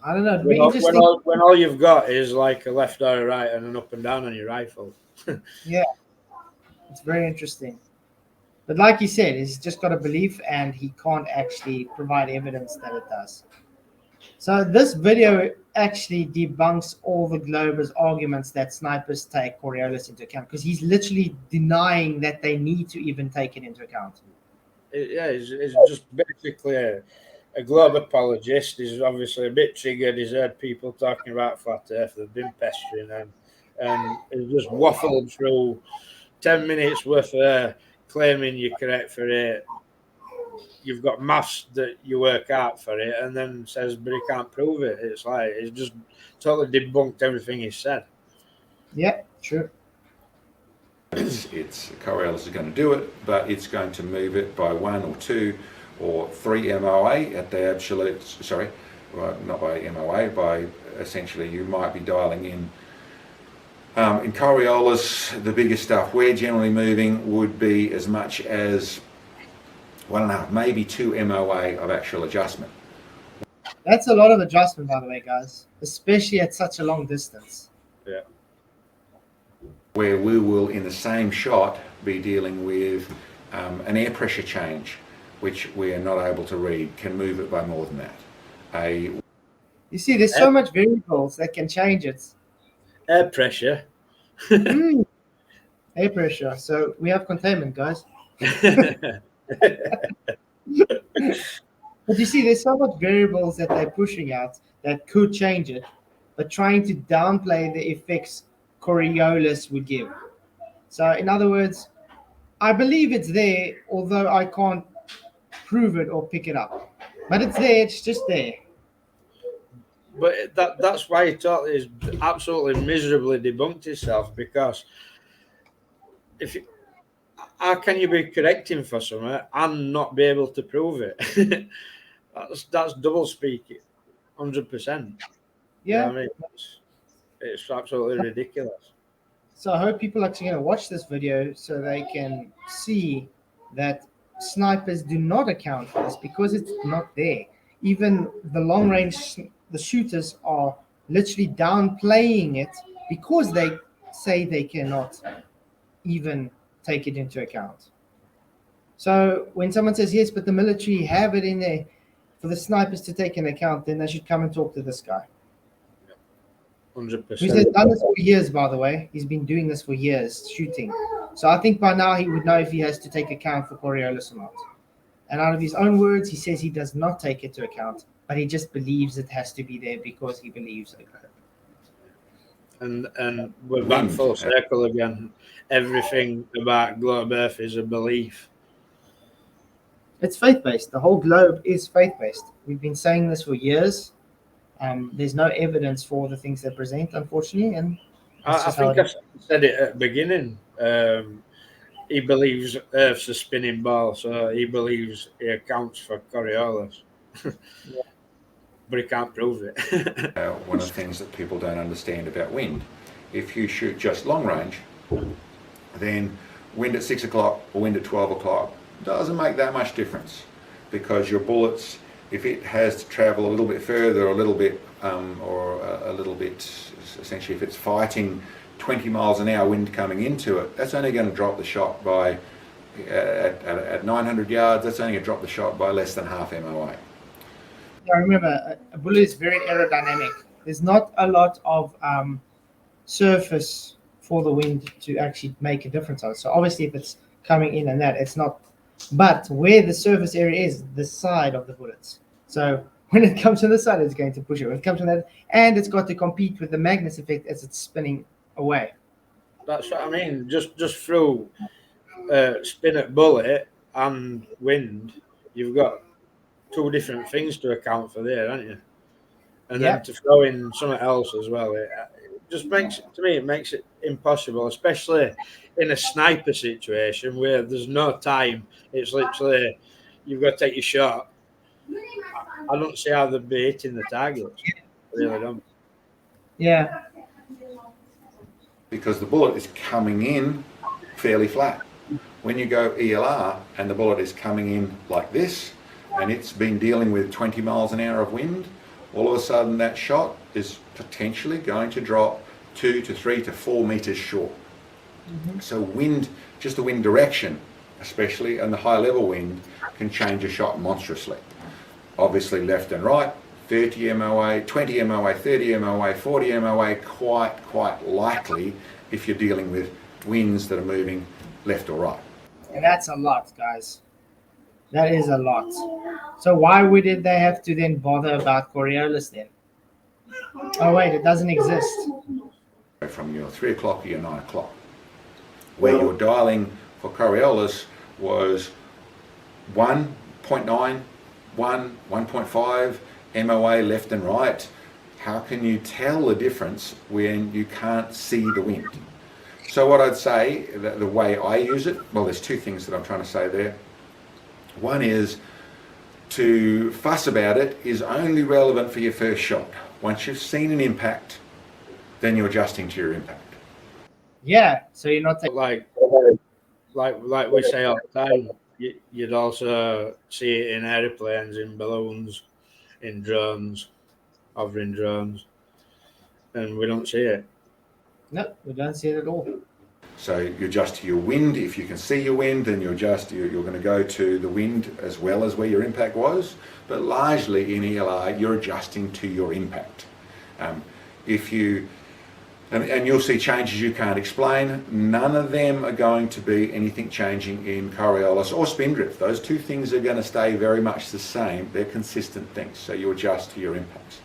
I don't know. It'd When be all, interesting. when all you've got is like a left or a right and an up and down on your rifle. Yeah, it's very interesting. But like he said, he's just got a belief and he can't actually provide evidence that it does. So this video actually debunks all the Glober's arguments that snipers take Coriolis into account, because he's literally denying that they need to even take it into account. He's just basically a globe apologist. He's obviously a bit triggered. He's heard people talking about flat earth. They've been pestering him, and he's just waffled through 10 minutes worth of claiming you're correct for it. You've got maths that you work out for it, and then says, but he can't prove it. It's like he's just totally debunked everything he said. Yeah, true. It's Coriolis is going to do it, but it's going to move it by 1 or 2 or 3 MOA at the absolute. Sorry, well, not by MOA. By essentially, you might be dialing in. In Coriolis, the biggest stuff we're generally moving would be as much as 1.5, maybe 2 MOA of actual adjustment. That's a lot of adjustment, by the way, guys, especially at such a long distance. Yeah. Where we will, in the same shot, be dealing with an air pressure change, which we are not able to read, can move it by more than that. You see, there's so much variables that can change it. Air pressure. Air pressure. So we have containment, guys. But you see, there's so much variables that they're pushing out that could change it, but trying to downplay the effects Coriolis would give. So in other words, I believe it's there, although I can't prove it or pick it up. But it's there, it's just there. But that's why he totally is absolutely miserably debunked himself, because how can you be correcting for something and not be able to prove it? that's double speaking, 100%. Yeah. You know what I mean? It's absolutely ridiculous. So I hope people are actually going to watch this video so they can see that snipers do not account for this, because it's not there. Even the long range, the shooters are literally downplaying it because they say they cannot even take it into account. So when someone says, yes, but the military have it in there for the snipers to take into account, then they should come and talk to this guy. 100%. Who's done this for years, by the way. He's been doing this for years, shooting. So I think by now he would know if he has to take account for Coriolis or not. And out of his own words, he says he does not take it into account, but he just believes it has to be there because he believes it. And we're back full circle again. Everything about globe Earth is a belief. It's faith-based. The whole globe is faith-based. We've been saying this for years. There's no evidence for the things they present, unfortunately. And I think I said it at the beginning. He believes Earth's a spinning ball, so he believes he accounts for Coriolis. Yeah. But he can't prove it. One of the things that people don't understand about wind, if you shoot just long range, then wind at 6 o'clock or wind at 12 o'clock doesn't make that much difference, because your bullets, if it has to travel a little bit further, a little bit, essentially if it's fighting 20 miles an hour wind coming into it, that's only going to drop the shot by, at 900 yards, that's only going to drop the shot by less than half MOA. Yeah, remember, a bullet is very aerodynamic. There's not a lot of surface for the wind to actually make a difference on it. So obviously if it's coming in and that, it's not. But where the surface area is, the side of the bullets. So when it comes to the side, it's going to push it. When it comes to that, and it's got to compete with the Magnus effect as it's spinning away. That's what I mean. Just through spin at bullet and wind, you've got two different things to account for there, haven't you? And then to throw in something else as well, it just makes it, to me, it makes it impossible, especially in a sniper situation where there's no time. It's literally, you've got to take your shot. I don't see how they'd be hitting the targets. I really don't. Yeah. Because the bullet is coming in fairly flat. When you go ELR and the bullet is coming in like this, and it's been dealing with 20 miles an hour of wind, all of a sudden that shot is potentially going to drop 2 to 3 to 4 meters short. Mm-hmm. So wind, just the wind direction, especially, and the high level wind can change a shot monstrously. Obviously left and right, 30 MOA, 20 MOA, 30 MOA, 40 MOA, quite likely if you're dealing with winds that are moving left or right. And that's a lot, guys. That is a lot. So why would they have to then bother about Coriolis then? Oh wait, it doesn't exist. From your 3 o'clock or your 9 o'clock, where your dialing for Coriolis was 1.9, 1.5 MOA left and right. How can you tell the difference when you can't see the wind? So what I'd say, the way I use it, well, there's two things that I'm trying to say there. One is, to fuss about it is only relevant for your first shot. Once you've seen an impact, then you're adjusting to your impact. Yeah, so you're not taking... Like we say all the time, you'd also see it in airplanes, in balloons, in drones, hovering drones, and we don't see it. No, we don't see it at all. So you adjust to your wind. If you can see your wind, then you're going to go to the wind as well as where your impact was. But largely in ELR, you're adjusting to your impact. And you'll see changes you can't explain. None of them are going to be anything changing in Coriolis or spindrift. Those two things are going to stay very much the same. They're consistent things. So you adjust to your impacts.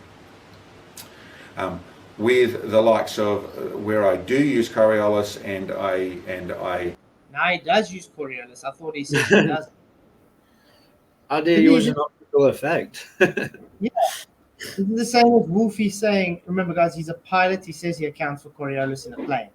With the likes of where I do use Coriolis and I. No, he does use Coriolis. I thought he said he doesn't. I do use an optical effect. Yeah. This is the same with Wolfie saying, remember guys, he's a pilot. He says he accounts for Coriolis in a plane.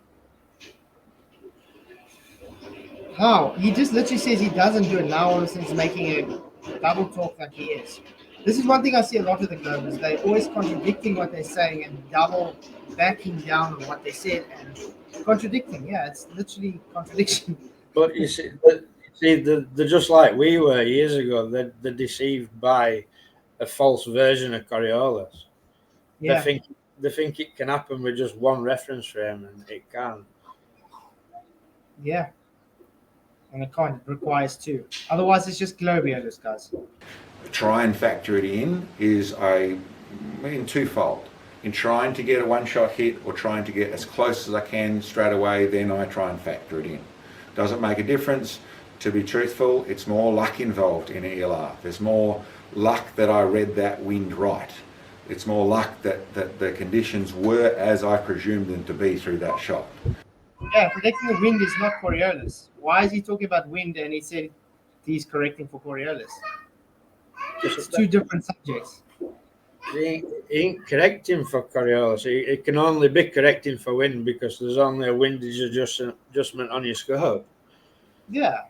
How? He just literally says he doesn't do it now. All of a sudden he's making a double talk like he is. This is one thing I see a lot of the Globers. They're always contradicting what they're saying and double backing down on what they said and contradicting. Yeah, it's literally contradiction. But you see, they're just like we were years ago. They're deceived by a false version of Coriolis. Yeah. They think it can happen with just one reference frame, and it can't. Yeah. And it can't. It requires two. Otherwise, it's just globulus, guys. Try and factor it in is in twofold. In trying to get a one-shot hit or trying to get as close as I can straight away, then I try and factor it in. Doesn't make a difference. To be truthful, it's more luck involved in ELR. There's more luck that I read that wind right. It's more luck that the conditions were as I presumed them to be through that shot. Yeah, predicting the wind is not Coriolis. Why is he talking about wind and he said he's correcting for Coriolis? It's two different subjects. He ain't correcting for Coriolis. It can only be correcting for wind because there's only a windage adjustment on your scope. Yeah.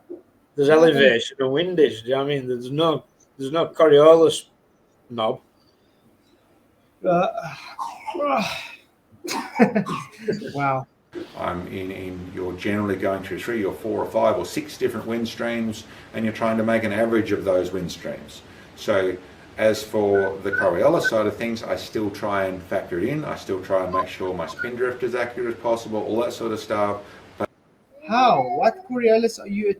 There's elevation and windage. Do you know what I mean? There's no Coriolis knob. Wow. You're generally going through 3 or 4 or 5 or 6 different wind streams, and you're trying to make an average of those wind streams. So as for the Coriolis side of things, I still try and factor it in. I still try and make sure my spin drift is accurate as possible, all that sort of stuff. How? What Coriolis are you?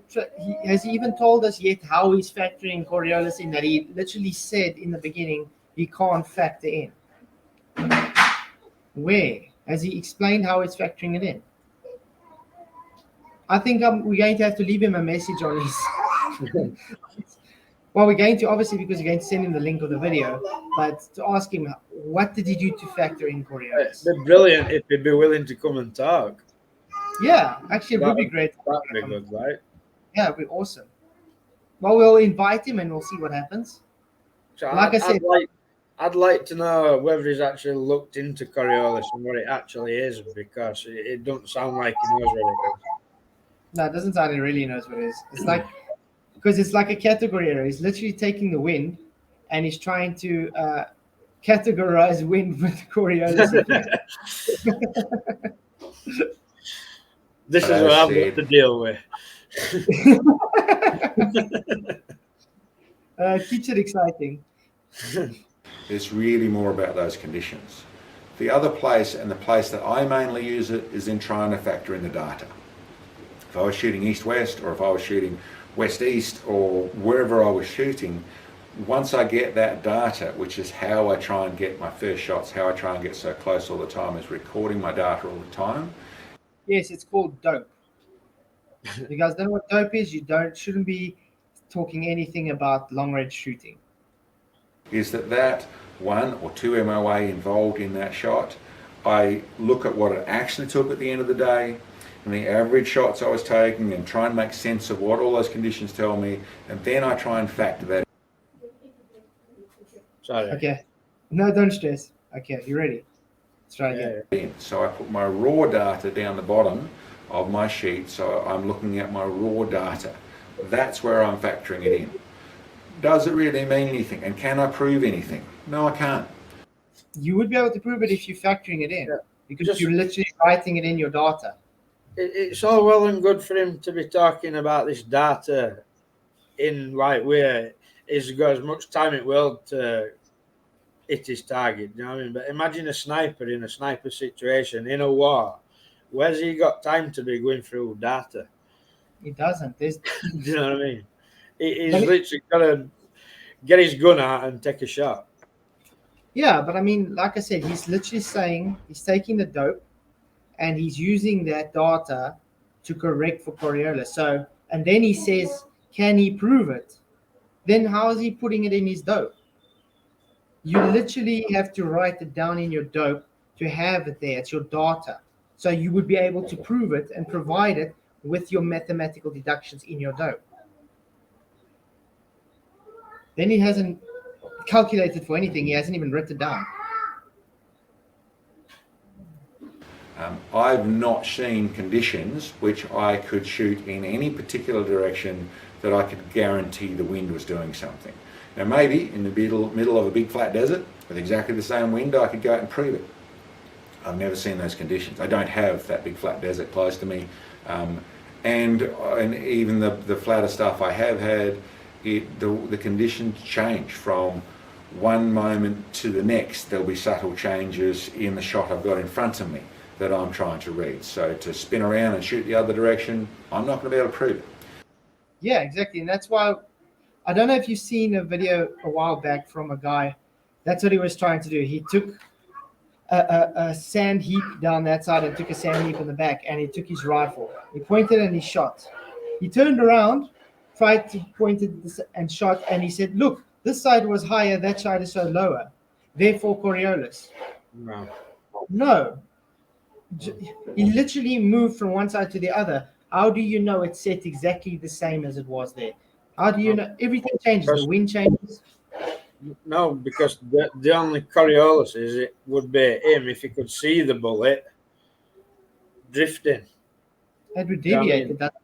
Has he even told us yet how he's factoring Coriolis in? That he literally said in the beginning he can't factor in. Where? Has he explained how it's factoring it in? I think we're going to have to leave him a message on his. Well, we're going to, obviously, because you're going to send him the link of the video, but to ask him, what did he do to factor in Coriolis? It'd be brilliant if he'd be willing to come and talk. Yeah, actually, it would be great. That'd be good, right? Yeah, it'd be awesome. Well, we'll invite him and we'll see what happens. So Like I said, I'd like to know whether he's actually looked into Coriolis and what it actually is, because it doesn't sound like he knows what it is. No, it doesn't sound like he really knows what it is. It's like, because it's like a category error. He's literally taking the wind and he's trying to categorize wind with Coriolis effect. This is what I've got to deal with. Keeps it exciting. It's really more about those conditions. The other place, and the place that I mainly use it, is in trying to factor in the data. If I was shooting east-west, or if I was shooting west-east, or wherever I was shooting, once I get that data, which is how I try and get my first shots, how I try and get so close all the time, is recording my data all the time. Yes, it's called dope. You guys don't know what dope is? You shouldn't be talking anything about long-range shooting. Is that 1 or 2 MOA involved in that shot. I look at what it actually took at the end of the day, and the average shots I was taking, and try and make sense of what all those conditions tell me, and then I try and factor that. Sorry. Okay. No, don't stress. Okay, you ready? Let's try again. So I put my raw data down the bottom of my sheet, so I'm looking at my raw data. That's where I'm factoring it in. Does it really mean anything? And can I prove anything? No, I can't. You would be able to prove it if you're factoring it in, because you're literally writing it in your data. It's all well and good for him to be talking about this data in right where he's got as much time it will to hit his target. You know what I mean? But imagine a sniper in a sniper situation in a war. Where's he got time to be going through data? He doesn't. Do you know what I mean? He's literally got to get his gun out and take a shot. Yeah, but I mean, like I said, he's literally saying he's taking the dope and he's using that data to correct for Coriolis. So, and then he says, can he prove it? Then how is he putting it in his dope? You literally have to write it down in your dope to have it there. It's your data. So you would be able to prove it and provide it with your mathematical deductions in your dope. Then he hasn't calculated for anything. He hasn't even written it down. I've not seen conditions which I could shoot in any particular direction that I could guarantee the wind was doing something. Now maybe in the middle of a big flat desert with exactly the same wind, I could go out and prove it. I've never seen those conditions. I don't have that big flat desert close to me. And even the flatter stuff I have had, the conditions change from one moment to the next. There'll be subtle changes in the shot I've got in front of me that I'm trying to read. So to spin around and shoot the other direction, I'm not going to be able to prove it. Yeah, exactly. And that's why I don't know if you've seen a video a while back from a guy. That's what he was trying to do. He took a sand heap down that side and took a sand heap in the back, and he took his rifle. He pointed and he shot. He turned around, tried to point it and shot, and he said, "Look, this side was higher, that side is so lower. Therefore, Coriolis." No. No. He literally moved from one side to the other. How do you know it's set exactly the same as it was there? How do you know? Everything changes. The wind changes. No, because the only Coriolis is it would be him if he could see the bullet drifting. It would Yeah, I deviate. mean- That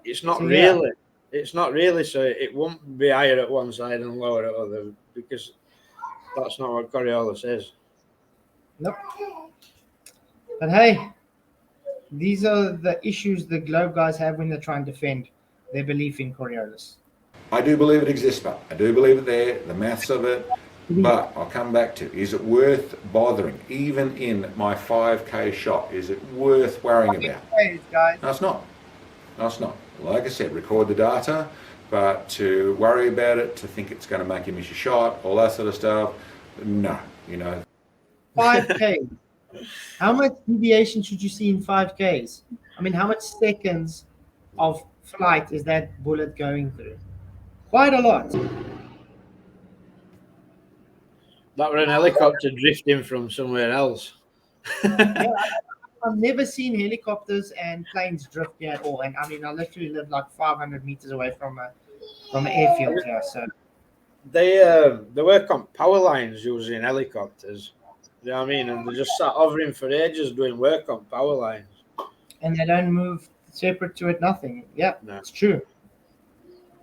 It's not So, yeah. really. It's not really. So it won't be higher at one side and lower at other, because that's not what Coriolis is. Nope. But hey, these are the issues the Globe guys have when they're trying to defend their belief in Coriolis. I do believe it exists, but I do believe it there, the maths of it. But I'll come back to, is it worth bothering? Even in my 5K shot, is it worth worrying about? Hey, guys. No, it's not. No, it's not. Like I said, record the data, but to worry about it, to think it's going to make you miss your shot, all that sort of stuff, no. 5K. How much deviation should you see in 5Ks? I mean, how much seconds of flight is that bullet going through? Quite a lot. That were an helicopter drifting from somewhere else. I've never seen helicopters and planes drift here at all. And I mean, I literally live like 500 meters away from an airfield here. So They work on power lines using helicopters. You know what I mean? And they just sat hovering for ages doing work on power lines. and they don't move separate to it, nothing. Yeah, No. It's true.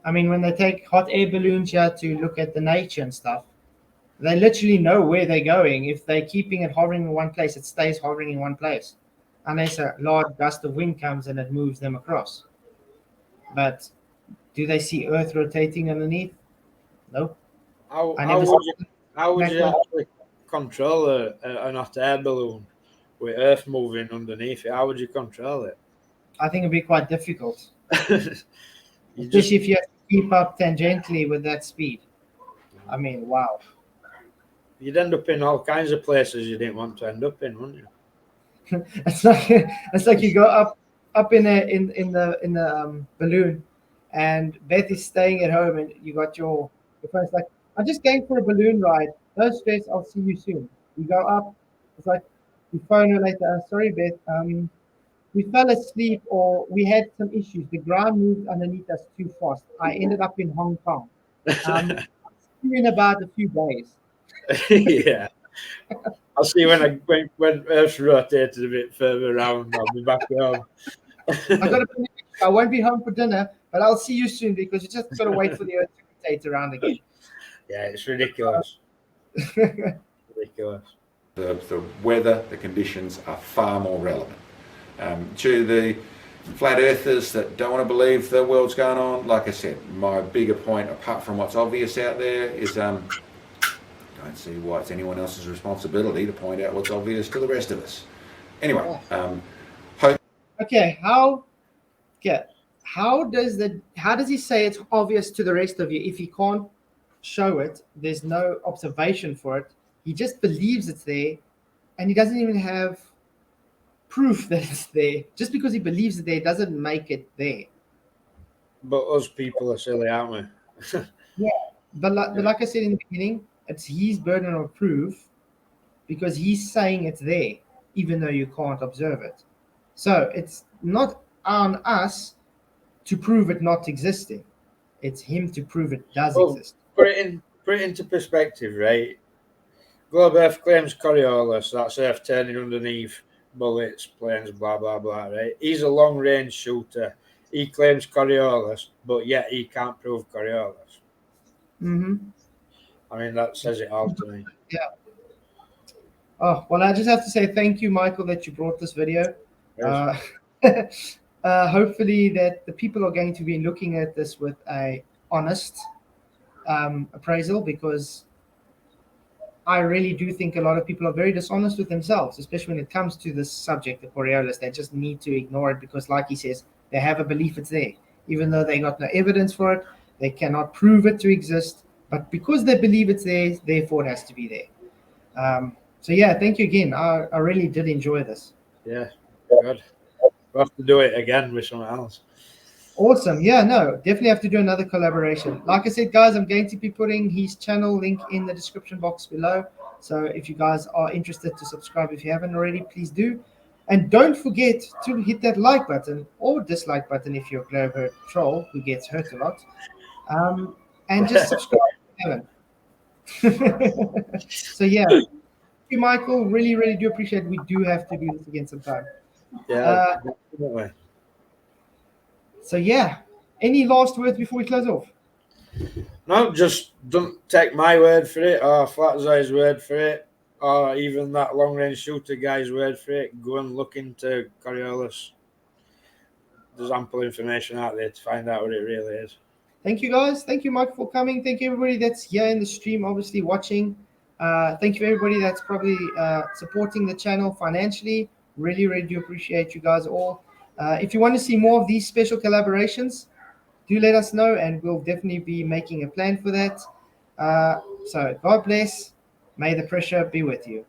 I mean, when they take hot air balloons here to look at the nature and stuff, they literally know where they're going. If they're keeping it hovering in one place, it stays hovering in one place. Unless a large gust of wind comes and it moves them across. But do they see Earth rotating underneath? Nope. How I never would saw you, how would you Back when- actually control an hot air balloon with Earth moving underneath it? How would you control it? I think it'd be quite difficult. you just, Especially if you have to keep up tangentially with that speed. I mean, wow. you'd end up in all kinds of places you didn't want to end up in, wouldn't you? It's like you go up in the balloon, and Beth is staying at home, and you got your friend's like, "I'm just going for a balloon ride. No stress. I'll see you soon." You go up. It's like you phone her later. "Sorry, Beth. We fell asleep, or we had some issues. The ground moved underneath us too fast. I ended up in Hong Kong. See you in about a few days." Yeah. I'll see when Earth's rotated a bit further around. I'll be back home. I won't be home for dinner, but I'll see you soon because you just got to wait for the Earth to rotate around again. Yeah, it's ridiculous. Ridiculous. The weather, the conditions are far more relevant. To the flat earthers that don't want to believe the world's going on, like I said, my bigger point, apart from what's obvious out there, is I don't see why it's anyone else's responsibility to point out what's obvious to the rest of us. Anyway, Okay, how does he say it's obvious to the rest of you if he can't show it? There's no observation for it. He just believes it's there, and he doesn't even have proof that it's there. Just because he believes it there doesn't make it there. But us people are silly, aren't we? But like I said in the beginning, it's his burden of proof because he's saying it's there, even though you can't observe it. So it's not on us to prove it not existing. It's him to prove it does exist. Put it into perspective, right? Globe Earth claims Coriolis, that's Earth turning underneath, bullets, planes, blah, blah, blah, right? He's a long-range shooter. He claims Coriolis, but yet he can't prove Coriolis. Mm-hmm. I mean, that says it all to me. Yeah. Oh, well, I just have to say thank you, Michael, that you brought this video. Hopefully that the people are going to be looking at this with a honest appraisal, because I really do think a lot of people are very dishonest with themselves, especially when it comes to this subject, the Coriolis. They just need to ignore it because, like he says, they have a belief it's there, even though they got no evidence for it. They cannot prove it to exist, but because they believe it's there, therefore it has to be there. So yeah, thank you again. I really did enjoy this. Yeah, good. We'll have to do it again with someone else. Awesome. Yeah, no, definitely have to do another collaboration. Like I said, guys, I'm going to be putting his channel link in the description box below. So if you guys are interested to subscribe, if you haven't already, please do. And don't forget to hit that like button or dislike button if you're a Glover troll who gets hurt a lot. And just subscribe if you haven't. So yeah, thank you, Michael. Really, really do appreciate it. We do have to do this again sometime. Yeah, definitely. So yeah, any last words before we close off? No, just don't take my word for it, or Flatzai's word for it, or even that long-range shooter guy's word for it. Go and look into Coriolis. There's ample information out there to find out what it really is. Thank you, guys. Thank you, Mike, for coming. Thank you, everybody that's here in the stream, obviously watching. Thank you, everybody that's probably supporting the channel financially. Really, really do appreciate you guys all. If you want to see more of these special collaborations, do let us know, and we'll definitely be making a plan for that. So God bless. May the pressure be with you.